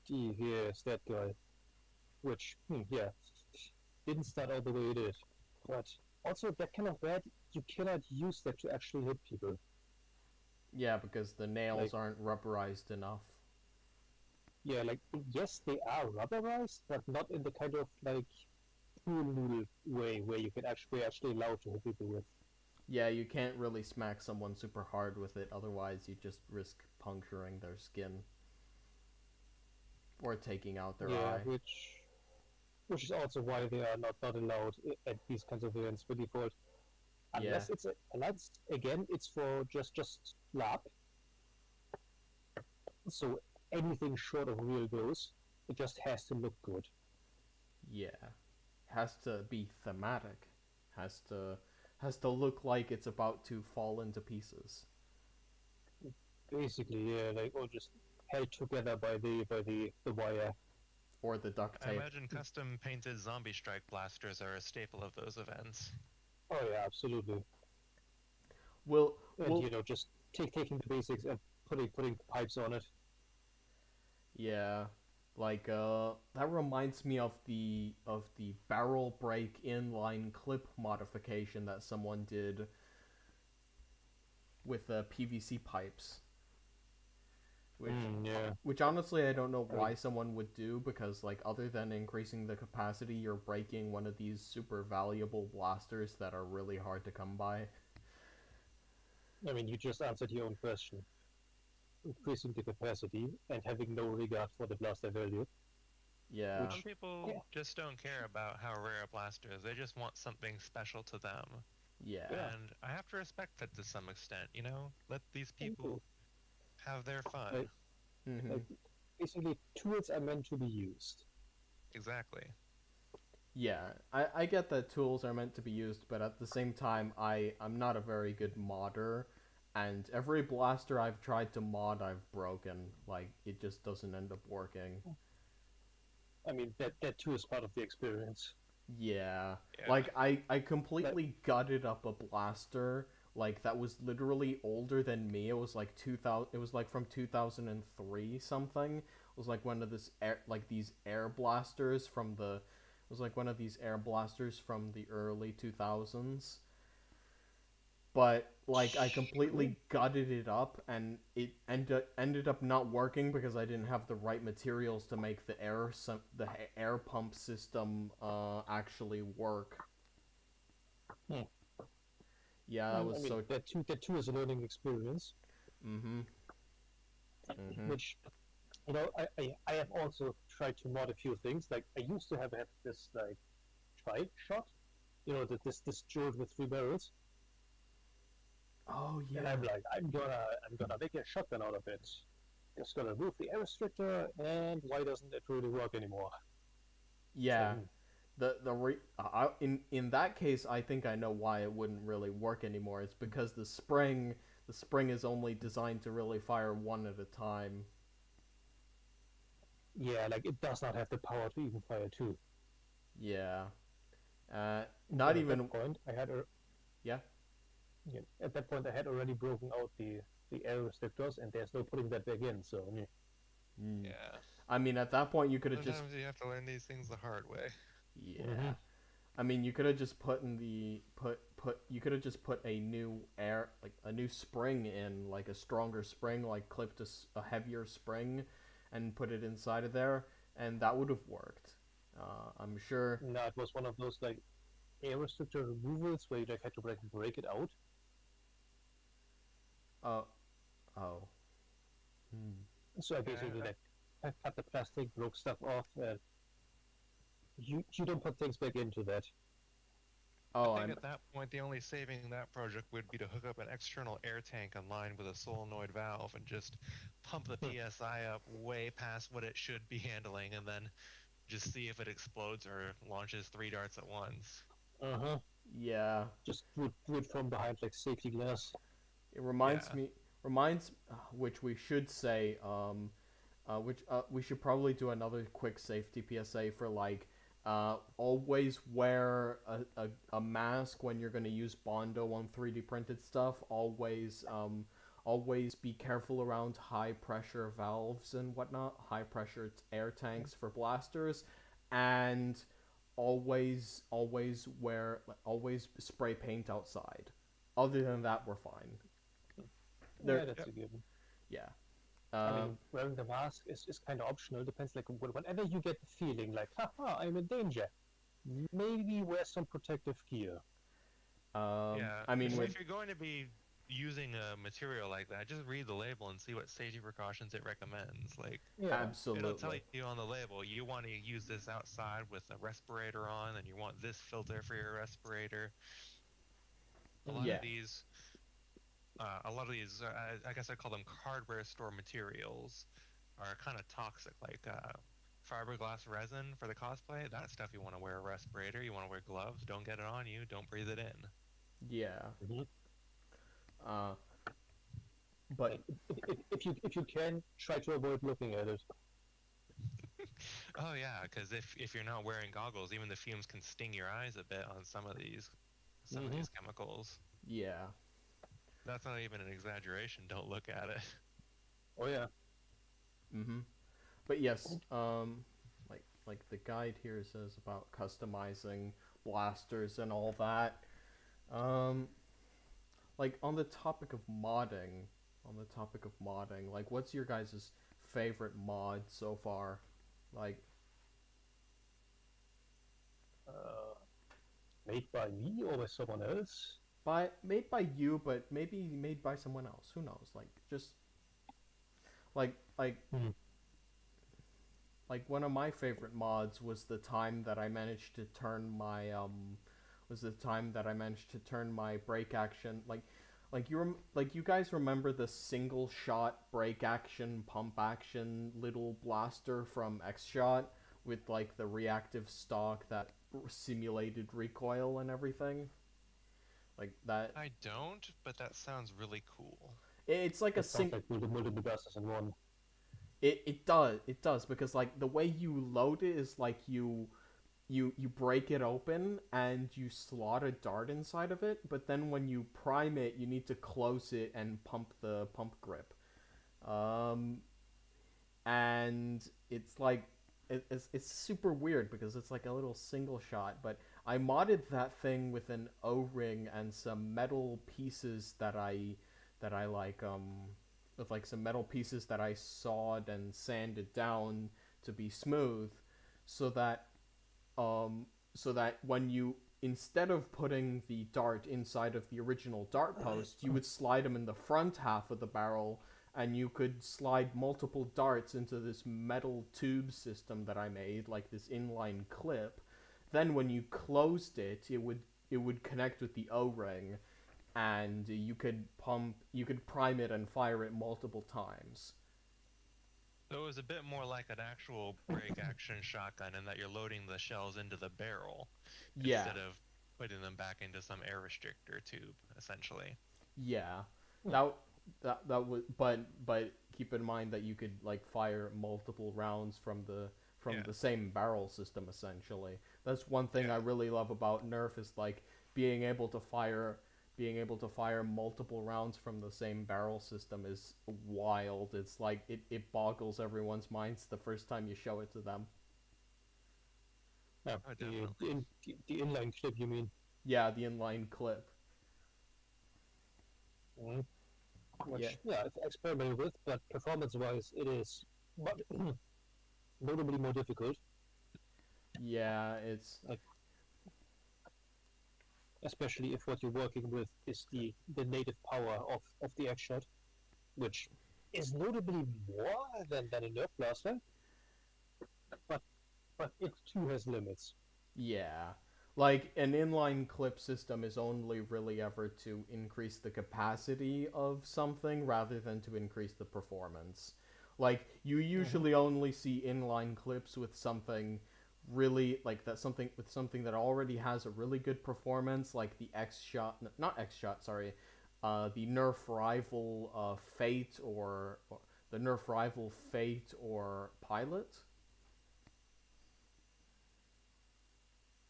Steve, yes, that guy. Which yeah, didn't start out the way it did. But also that kind of bed, you cannot use that to actually hit people. Yeah, because the nails Like aren't rubberized enough. yeah, like yes, they are rubberized, but not in the kind of like pool noodle way where you can actually allowed to hit people with. Yeah, you can't really smack someone super hard with it, otherwise you just risk puncturing their skin or taking out their Yeah, eye. which is also why they are not allowed at these kinds of events by default. Yeah. Unless unless again it's for just lab. So anything short of real goes. It just has to look good. Yeah. Has to be thematic. Has to look like it's about to fall into pieces. Basically, yeah, like or just held together by the wire. Or the duct I tape. imagine custom painted zombie strike blasters are a staple of those events. Oh yeah, absolutely. Will And will just taking the basics and putting pipes on it. Yeah. Like that reminds me of the barrel break inline clip modification that someone did with PVC pipes. Which Yeah. which honestly I don't know I why mean, someone would do, because like other than increasing the capacity, you're breaking one of these super valuable blasters that are really hard to come by. you just answered your own question. Increasing the capacity and having no regard for the blaster value, Yeah. Some which people yeah, just don't care about how rare a blaster is. They just want something special to them. Yeah. yeah, And I have to respect that to some extent, you know? Let these me people too. have their fun. Like, Mhm. like basically tools are meant to be used. Exactly. Yeah, I get that tools are meant to be used, but at the same time, I'm not a very good modder, and every blaster I've tried to mod, I've broken. Like, it just doesn't end up working. That too is part of the experience. Yeah, Yeah. like I But completely gutted up a blaster like that was literally older than me. It was like 2000. It was like from 2003 something. It was like one of this air like these air blasters from the. It was like one of these air blasters from the early 2000s. But like I sure. completely gutted it up, and it ended up not working because I didn't have the right materials to make the air pump system actually work. Hmm. Yeah, that was so. That too is a learning experience, Mhm. Mhm. which I have also tried to mod a few things. Like I used to have had this like tri shot, this jolt with 3 barrels. Oh And yeah. I'm like, I'm gonna make a shotgun out of it. Just gonna remove the air restrictor, and why doesn't it really work anymore? It's like, Yeah. In that case, I think I know why it wouldn't really work anymore. It's because the spring is only designed to really fire one at a time. yeah, like it does not have the power to even fire two. Yeah. And Not at that even. point, Yeah. at that point I had already broken out the air restrictors, and there's no putting that back in. So yeah. Mm. Yeah. I mean, at that point, you could have just. Sometimes you have to learn these things the hard way. Yeah. I mean, you could have just put in the put. You could have just put a new a new spring in, like a stronger spring, like clipped a heavier spring, and put it inside of there, and that would have worked. I'm sure. No, it was one of those like air restrictor removals where you like had to break it out. Uh, oh. Hmm. So I Yeah, basically like cut the plastic, broke stuff off, and you don't put things back into that. I Oh, think at that point the only saving that project would be to hook up an external air tank online with a solenoid valve and just pump the PSI up way past what it should be handling, and then just see if it explodes or launches three darts at once. Uh-huh. yeah. Just do it from behind like safety glass. It Yeah. reminds which we should say which we should probably do another quick safety PSA for like always wear a mask when you're going to use Bondo on 3D printed stuff. Always be careful around high pressure valves and whatnot, high pressure air tanks for blasters, and always spray paint outside. Other than that, we're fine. Yeah, There, that's Yep. a given. yeah. I Um, mean, wearing the mask is kind of optional. Depends, like, whenever you get the feeling like, haha, I'm in danger, maybe wear some protective gear. Yeah. I mean, with If you're going to be using a material like that, just read the label and see what safety precautions it recommends. Like, Yeah. it'll tell absolutely, you on the label, you want to use this outside with a respirator on, and you want this filter for your respirator. A lot yeah, of these, a lot of these, I guess I call them hardware store materials, are kind of toxic. Like fiberglass resin for the cosplay, that stuff you want to wear a respirator, you want to wear gloves. Don't get it on you. Don't breathe it in. yeah. Mhm. Uh, but Like, if you can, try to avoid looking at it. Oh yeah, because if you're not wearing goggles, even the fumes can sting your eyes a bit on some of Hmm. these chemicals. yeah. That's not even an exaggeration. Don't look at it. Oh yeah. Mm-hmm. But yes, like the guide here says about customizing blasters and all that. Um, like on the topic of modding, like what's your guys' favorite mod so far? Like, Uh, Made by me or by someone else? made by you, but maybe made by someone else. Who knows? Like, just like like Hmm. like one of my favorite mods was the time that I managed to turn my break action like you guys remember the single shot break action pump action little blaster from X Shot with like the reactive stock that simulated recoil and everything like that. I don't, but that sounds really cool. It's like a That sounds sing like multiple blasters in one. it does because like the way you load it is like you break it open and you slot a dart inside of it, but then when you prime it you need to close it and pump the pump grip. um and it's like it's super weird because it's like a little single shot, but I modded that thing with an o-ring and some metal pieces that I like with like some metal pieces that I sawed and sanded down to be smooth, so that when you instead of putting the dart inside of the original dart post, you would slide them in the front half of the barrel, and you could slide multiple darts into this metal tube system that I made, like this inline clip. Then when you closed it, it would connect with the O-ring, and you could prime it and fire it multiple times. So it was a bit more like an actual break action shotgun in that you're loading the shells into the barrel Yeah, instead of putting them back into some air restrictor tube, essentially. yeah. Hmm. That that would, but keep in mind that you could like fire multiple rounds from Yeah, the same barrel system essentially. That's one thing I yeah. really love about Nerf is like being able to fire multiple rounds from the same barrel system is wild. It's like it boggles everyone's minds the first time you show it to them. Yeah, Oh, definitely. the inline clip, you mean? Yeah, the inline clip. Mhm. Yeah. Which, yeah, I've experimented with, but performance-wise, it is but notably more difficult. Yeah, it's Like, especially if what you're working with is the native power of the X shot, which is notably more than a Nerf blaster, but it too has limits. yeah. Like an inline clip system is only really ever to increase the capacity of something rather than to increase the performance. Like you Mm-hmm. usually only see inline clips with something really like that something with something that already has a really good performance like the X shot not X shot, sorry. The Nerf rival Fate or the Nerf rival Fate or Pilot.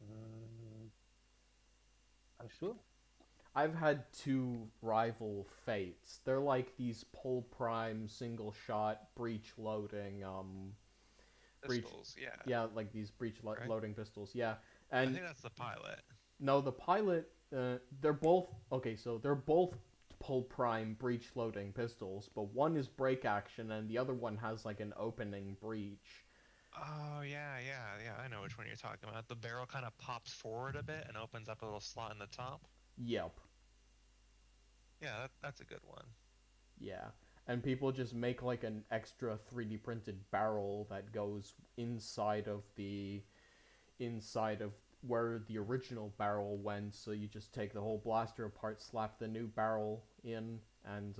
Mm, unsure. I've had two rival fates. They're like these pull prime single shot breach loading breach Pistols, yeah, yeah, like these right? loading pistols. Yeah. I And think that's the pilot. no, the pilot they're both okay, so they're both pull prime breach loading pistols, but one is break action and the other one has like an opening breach. Oh, yeah, yeah, yeah. I know which one you're talking about. The barrel kind of pops forward a bit and opens up a little slot in the top. Yep. Yeah, that's a good one. Yeah. And people just make like an extra 3D printed barrel that goes inside of where the original barrel went. So you just take the whole blaster apart, slap the new barrel in, and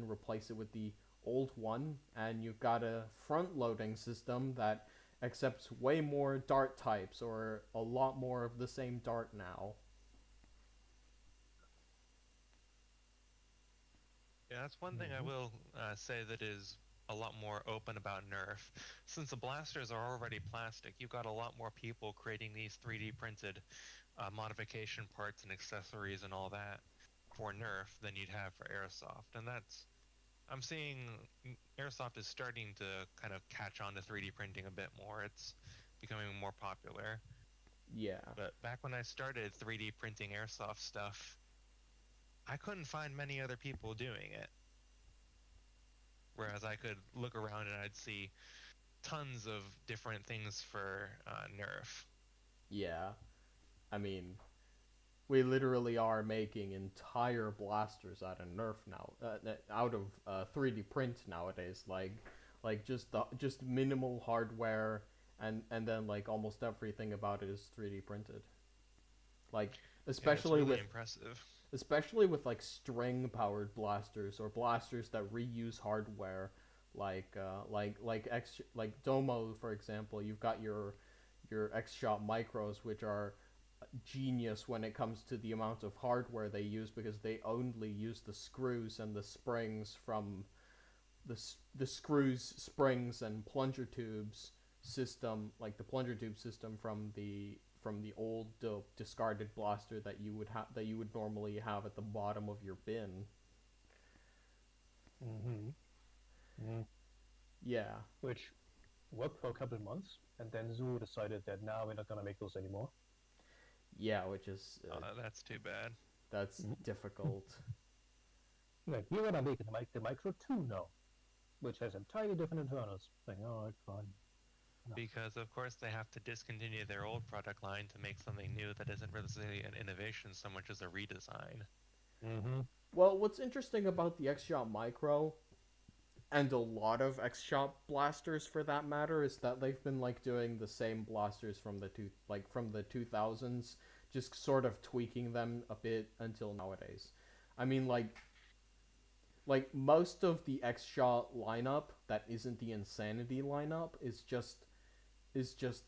replace it with the old one, and you've got a front loading system that accepts way more dart types or a lot more of the same dart now. Yeah, that's one thing I Mm-hmm. will say that is a lot more open about Nerf. Since the blasters are already plastic, you've got a lot more people creating these 3D printed modification parts and accessories and all that for Nerf than you'd have for Airsoft. And that's, I'm seeing Airsoft is starting to kind of catch on to 3D printing a bit more. It's becoming more popular. Yeah, But back when I started 3D printing Airsoft stuff, I couldn't find many other people doing it. Whereas I could look around and I'd see tons of different things for Nerf. yeah. I mean, we literally are making entire blasters out of Nerf now, out of 3D print nowadays. Like just minimal hardware, and then like almost everything about it is 3D printed. Like Yeah, it's especially really with impressive. like string powered blasters or blasters that reuse hardware, like Domo for example. You've got your X Shot micros, which are genius when it comes to the amount of hardware they use because they only use the screws and the springs from the screws, springs, and plunger tubes system, like the plunger tube system from the old discarded blaster that you would normally have at the bottom of your bin. Mm-hmm. Mm-hmm. Yeah, Which worked for a couple of months, and then Zoo decided that now we're not gonna make those anymore. yeah, which is That's too bad. that's Mm-hmm. difficult. Like, we're gonna make the Micro 2 now, which has entirely different internals. Like, alright, fine. No. Because, of course, they have to discontinue their old product line to make something new that isn't really an innovation so much as a redesign. Mm-hmm. Well, what's interesting about the X Shot Micro and a lot of X Shot blasters for that matter is that they've been like doing the same blasters from the 2000s just sort of tweaking them a bit until nowadays. I mean, like most of the X-Shot lineup that isn't the Insanity lineup is just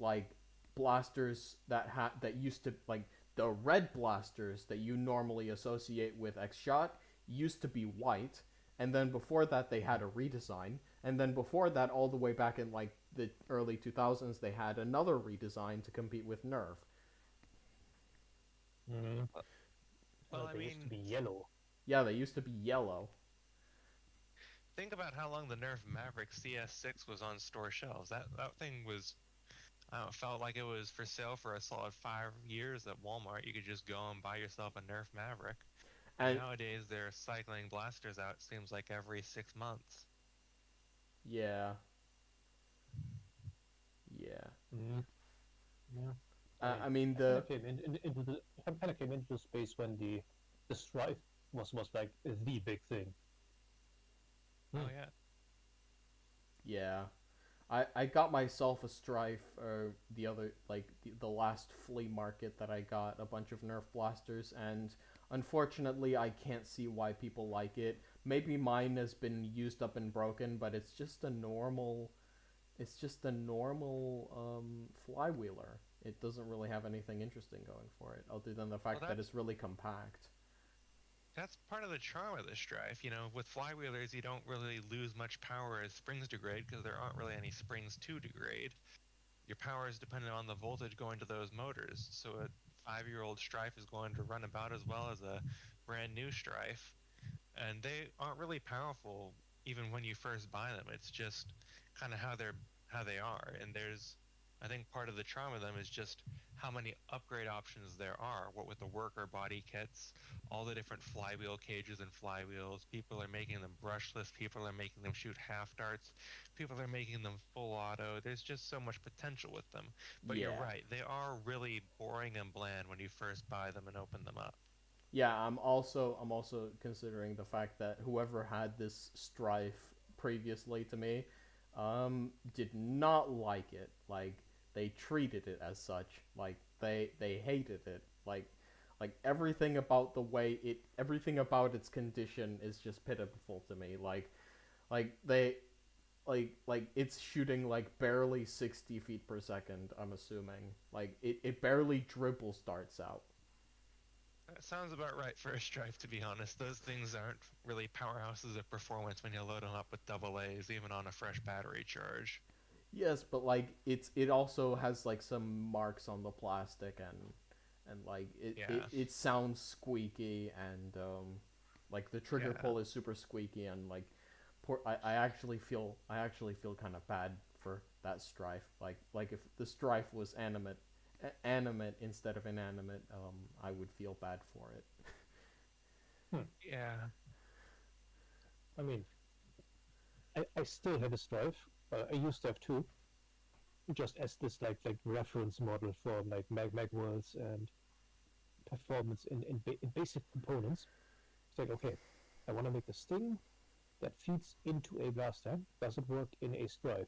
like blasters that used to, like, the red blasters that you normally associate with X-Shot used to be white, and then before that they had a redesign, and then before that, all the way back in like the early 2000s, they had another redesign to compete with Nerf. Mm. Well, I They used to mean, be yellow. Yeah, they used to be yellow. think about how long the Nerf Maverick CS6 was on store shelves. That thing was, I don't know, felt like it was for sale for a solid 5 years at Walmart. You could just go and buy yourself a Nerf Maverick. And And nowadays they're cycling blasters out, it seems like every 6 months. yeah, yeah. Mm. Yeah. I mean I kind the of came into the I kind of came into the space when the strife was like the big thing. Oh Hmm. yeah. yeah. I got myself a Strife, the other, like the last flea market that I got a bunch of Nerf blasters, and unfortunately I can't see why people like it. Maybe mine has been used up and broken, but it's just a normal flywheeler. It doesn't really have anything interesting going for it, other than the Well, fact that it's really compact. that's part of the charm of this drive. With flywheelers, you don't really lose much power as springs degrade because there aren't really any springs to degrade. Your power is dependent on the voltage going to those motors. So a 5-year-old Strife is going to run about as well as a brand new Strife, and they aren't really powerful even when you first buy them. It's just kind of how they are, and I think part of the charm of them is just how many upgrade options there are. What with the worker body kits, all the different flywheel cages and flywheels. People are making them brushless. People are making them shoot half darts. People are making them full auto. There's just so much potential with them. But you're Yeah. right, they are really boring and bland when you first buy them and open them up. Yeah, I'm also considering the fact that whoever had this Strife previously to me did not like it. Like, they treated it as such. Like, they hated it. Like everything about its condition is just pitiful to me. Like they like it's shooting like barely 60 feet per second, I'm assuming. Like it barely dribble starts out. That sounds about right for a Strife, to be honest. Those things aren't really powerhouses of performance when you load them up with double A's, even on a fresh battery charge. Yes, but like it also has like some marks on the plastic, and like Yeah, it sounds squeaky, and like the trigger yeah. pull is super squeaky, and like I actually feel kind of bad for that Strife. Like if the Strife was animate instead of inanimate, I would feel bad for it. Hmm. Yeah. I mean, I still have a strife. I used to have two, just as this like reference model for like mag worlds and performance in basic components. It's like, okay, I want to make a sting that feeds into a blaster. Does it work in a strife?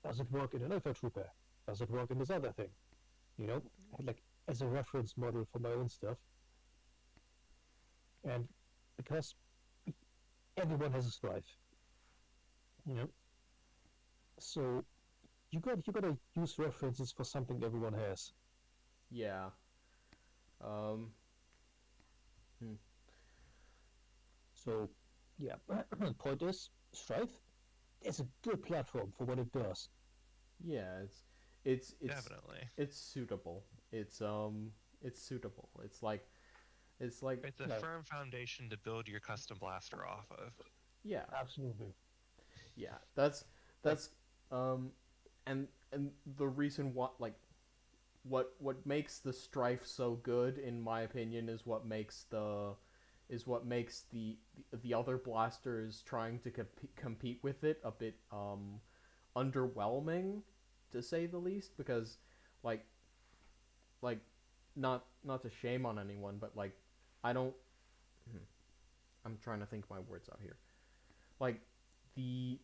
Does it work in an alpha trooper? Does it work in this other thing? I had like as a reference model for my own stuff, and because everyone has a strife, you know, so you gotta use references for something everyone has. Yeah. Um. Hmm. So, yeah, point is, Strife is a good platform for what it does. Yeah. It's it's Definitely. it's suitable. It's suitable. It's like It's a No, firm foundation to build your custom blaster off of. yeah. absolutely. Yeah, that's Like, that's um and the reason what makes the Strife so good, in my opinion, is what makes the other blasters trying to compete with it a bit underwhelming, to say the least, because like like not to shame on anyone, but like I don't hmm, I'm trying to think my words out here. Like the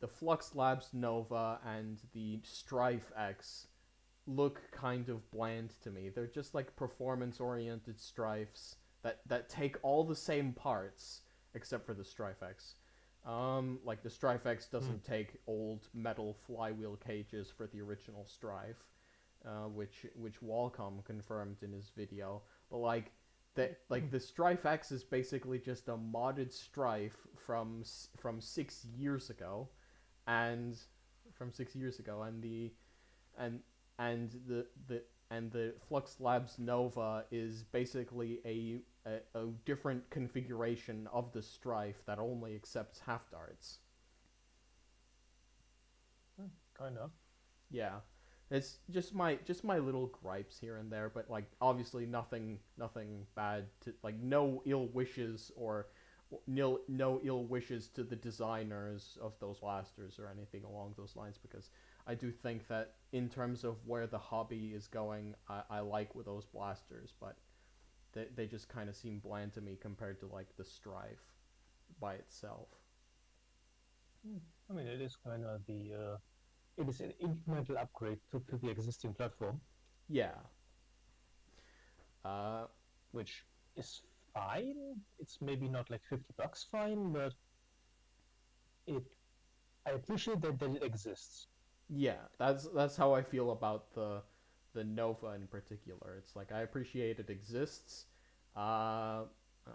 the Flux Labs Nova and the Strife X look kind of bland to me. They're just like performance-oriented strifes that take all the same parts except for the Strife X. Like the Strife X Hmm. doesn't take old metal flywheel cages for the original Strife, which Walcom confirmed in his video. But like the Strife X is basically just a modded Strife from 6 years ago, and and and and the Flux Labs Nova is basically a different configuration of the Strife that only accepts half darts. Kind of. Yeah, it's just my little gripes here and there, but like obviously nothing bad to like no ill wishes or no ill wishes to the designers of those blasters or anything along those lines because I do think that in terms of where the hobby is going, I like with those blasters, but they just kind of seem bland to me compared to like the Strife by itself. I mean, it is kind of it is an incremental upgrade to the existing platform, Yeah. Uh, which is fine. It's maybe not like $50 fine, but it I appreciate that it exists. Yeah, that's how I feel about the Nova in particular. It's like I appreciate it exists. Uh,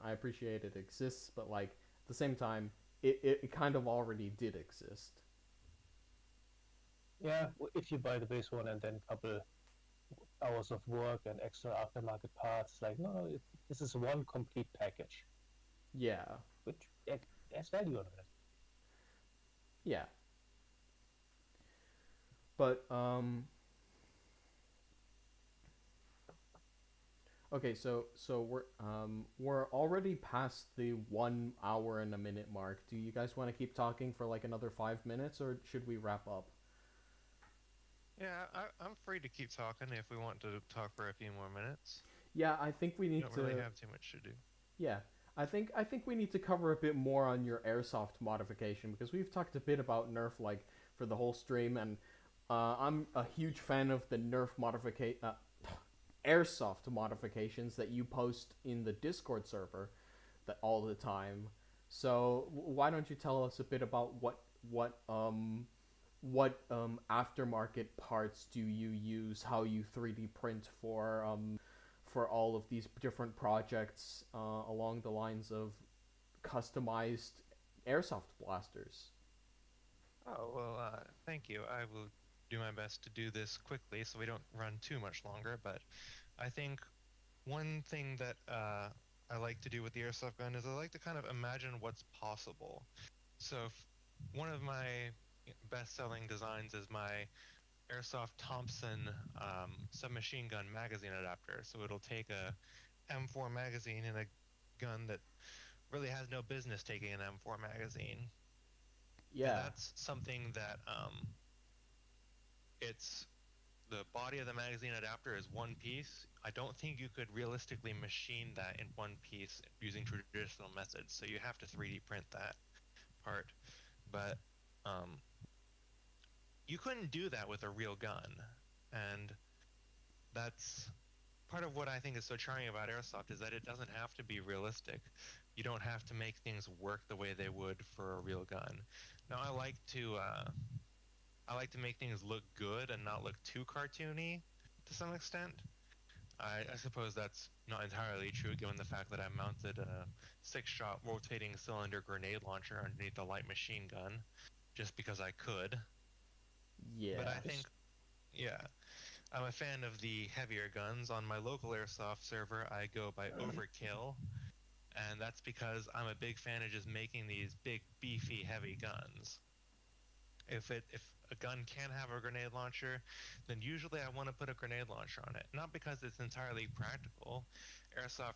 I appreciate it exists, but like at the same time, it kind of already did exist. Yeah, if you buy the base one and then a couple hours of work and extra aftermarket parts, like no, this is one complete package, Yeah, which there's value on it. yeah. But okay, so we're already past the 1 hour and a minute mark. Do you guys want to keep talking for like another 5 minutes, or should we wrap up? Yeah, I'm free to keep talking if we want to talk for a few more minutes. Yeah, I think we We need don't really to. have too much to do. Yeah, I think we need to cover a bit more on your airsoft modification because we've talked a bit about Nerf like for the whole stream, and I'm a huge fan of the Nerf modification, airsoft modifications that you post in the Discord server that all the time. So why don't you tell us a bit about what aftermarket parts do you use? How you 3D print for all of these different projects along the lines of customized airsoft blasters. Oh, well, thank you. I will do my best to do this quickly so we don't run too much longer. But I think one thing that I like to do with the airsoft gun is I like to kind of imagine what's possible. So one of my best-selling designs is my airsoft Thompson submachine gun magazine adapter. So it'll take a M4 magazine and a gun that really has no business taking an M4 magazine. And Yeah, that's something that it's the body of the magazine adapter is one piece. I don't think you could realistically machine that in one piece using traditional methods. So you have to 3D print that part. But um, you couldn't do that with a real gun. And that's part of what I think is so charming about airsoft is that it doesn't have to be realistic. You don't have to make things work the way they would for a real gun. Now I like to make things look good and not look too cartoony to some extent. I suppose that's not entirely true given the fact that I mounted a 6-shot rotating cylinder grenade launcher underneath a light machine gun just because I could. But I yeah, think, yeah, I'm a fan of the heavier guns. On my local airsoft server, I go by Overkill, and that's because I'm a big fan of just making these big, beefy, heavy guns. If a gun can have a grenade launcher, then usually I want to put a grenade launcher on it. Not because it's entirely practical. Airsoft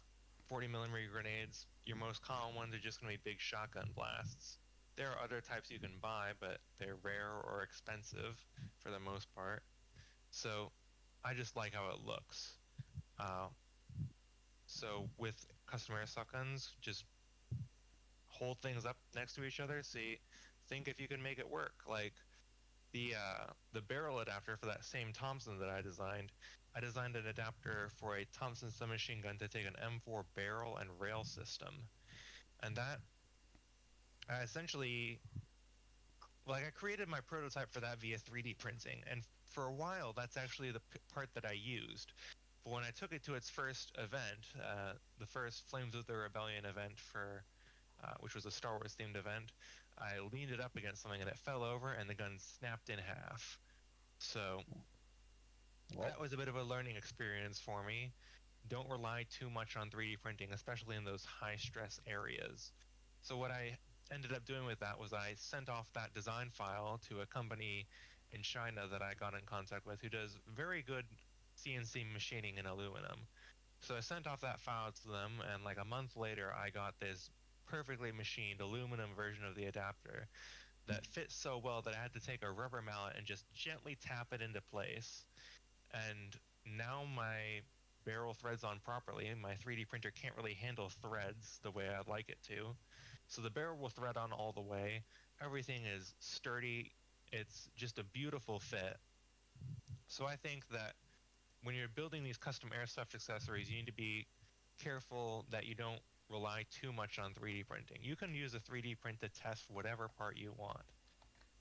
40 millimeter grenades, your most common ones are just going to be big shotgun blasts. There are other types you can buy, but they're rare or expensive for the most part. So I just like how it looks. Uh, so with custom airsoft guns, just hold things up next to each other. See, think if you can make it work. Like the barrel adapter for that same Thompson that I designed an adapter for a Thompson submachine gun to take an M4 barrel and rail system, and that I essentially like I created my prototype for that via 3D printing, and for a while that's actually the part that I used. But when I took it to its first event, the first Flames of the Rebellion event for which was a Star Wars themed event, I leaned it up against something and it fell over and the gun snapped in half. So Well, that was a bit of a learning experience for me. Don't rely too much on 3D printing, especially in those high stress areas. So what I ended up doing with that was I sent off that design file to a company in China that I got in contact with who does very good CNC machining in aluminum. So I sent off that file to them, and like a month later, I got this perfectly machined aluminum version of the adapter that fits so well that I had to take a rubber mallet and just gently tap it into place. And now my barrel threads on properly. My 3D printer can't really handle threads the way I'd like it to. So the barrel will thread on all the way. Everything is sturdy. It's just a beautiful fit. So I think that when you're building these custom airsoft accessories, you need to be careful that you don't rely too much on 3D printing. You can use a 3D print to test whatever part you want.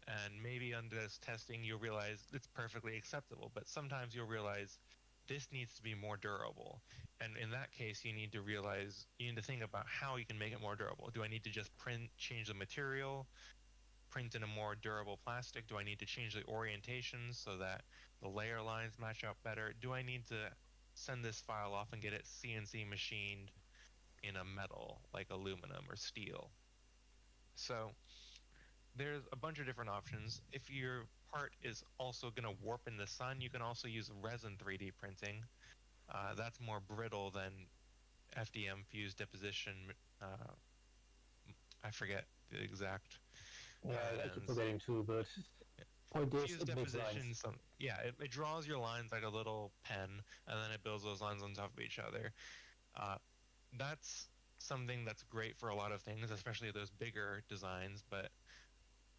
And maybe under this testing, you'll realize it's perfectly acceptable, but sometimes you'll realize this needs to be more durable. And in that case, you need to think about how you can make it more durable. Do I need to just change the material, print in a more durable plastic? Do I need to change the orientation so that the layer lines match up better? Do I need to send this file off and get it CNC machined in a metal like aluminum or steel? So there's a bunch of different options. If your part is also going to warp in the sun, you can also use resin 3D printing. That's more brittle than FDM fused deposition. Uh, I forget the exact yeah, I keep ends. forgetting too, but point is, Fused it makes deposition, lines. it draws your lines like a little pen, and then it builds those lines on top of each other. Uh, that's something that's great for a lot of things, especially those bigger designs, but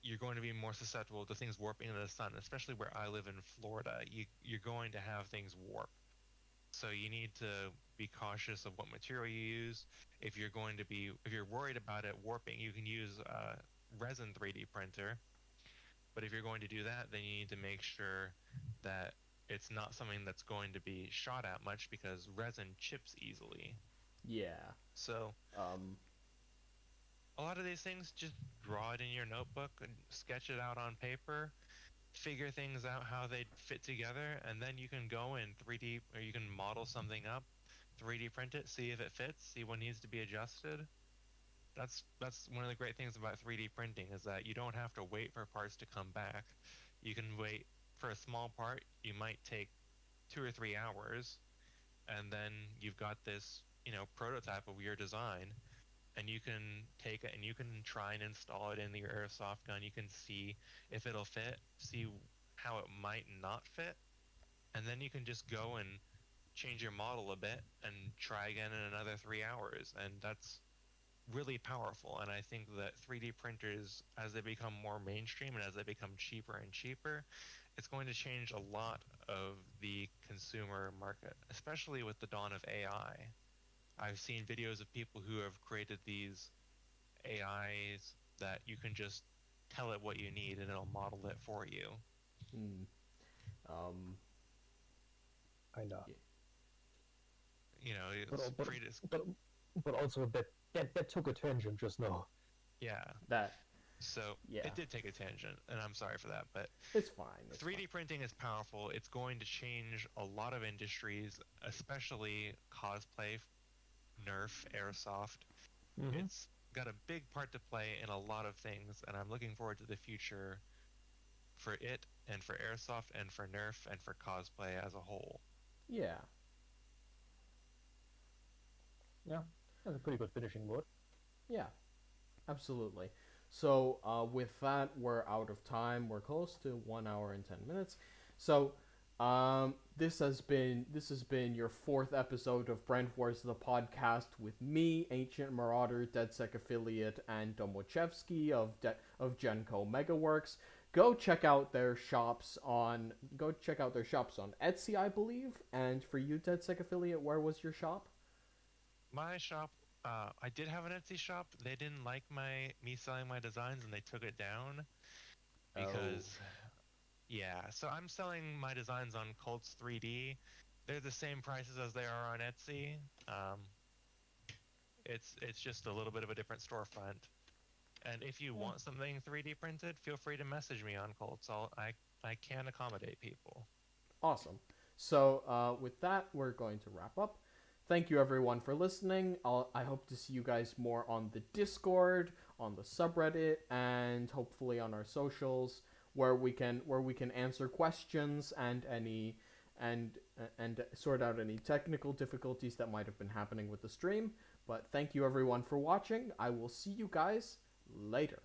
you're going to be more susceptible to things warping in the sun, especially where I live in Florida. You're going to have things warp. So you need to be cautious of what material you use. If you're worried about it warping, you can use a resin 3D printer. But if you're going to do that, then you need to make sure that it's not something that's going to be shot at much because resin chips easily. Yeah. So Um, a lot of these things, just draw it in your notebook and sketch it out on paper, figure things out how they'd fit together, and then you can go in 3D or you can model something up, 3D print it, see if it fits, see what needs to be adjusted. That's one of the great things about 3D printing is that you don't have to wait for parts to come back. You can wait for a small part, you might take 2 or 3 hours, and then you've got this, prototype of your design, and you can take it and you can try and install it in your airsoft gun. You can see if it'll fit, see how it might not fit, and then you can just go and change your model a bit and try again in another 3 hours. And that's really powerful. And I think that 3D printers, as they become more mainstream and as they become cheaper and cheaper, it's going to change a lot of the consumer market, especially with the dawn of AI. I've seen videos of people who have created these AIs that you can just tell it what you need and it'll model it for you. hmm, um, Kinda. yeah. It's But, but, pretty, but, but also that took a tangent just now. yeah. That, So yeah, it did take a tangent, and I'm sorry for that, but it's fine. It's 3D fine. printing is powerful. It's going to change a lot of industries, especially cosplay, nerf, airsoft. Mm-hmm. It's got a big part to play in a lot of things, and I'm looking forward to the future for it and for airsoft and for nerf and for cosplay as a whole. Yeah. Yeah, that's a pretty good finishing word. Yeah. Absolutely. So with that, we're out of time. We're close to 1 hour and 10 minutes. So this has been your fourth episode of Brent Wars the podcast with me, Ancient Marauder, DedSec affiliate, and Domochevsky of Genco Megaworks. go check out their shops on Etsy, I believe. And for you, DeadSec affiliate, where was your shop? My shop, I did have an Etsy shop. They didn't like me selling my designs, and they took it down Oh. because, yeah. So I'm selling my designs on Colts 3D. They're the same prices as they are on Etsy. Um, it's just a little bit of a different storefront. And if you Yeah. want something 3D printed, feel free to message me on Colts. I can accommodate people. Awesome. So, with that, we're going to wrap up. Thank you everyone for listening. I hope to see you guys more on the Discord, on the subreddit, and hopefully on our socials where we can answer questions and and sort out any technical difficulties that might have been happening with the stream. But thank you everyone for watching. I will see you guys later.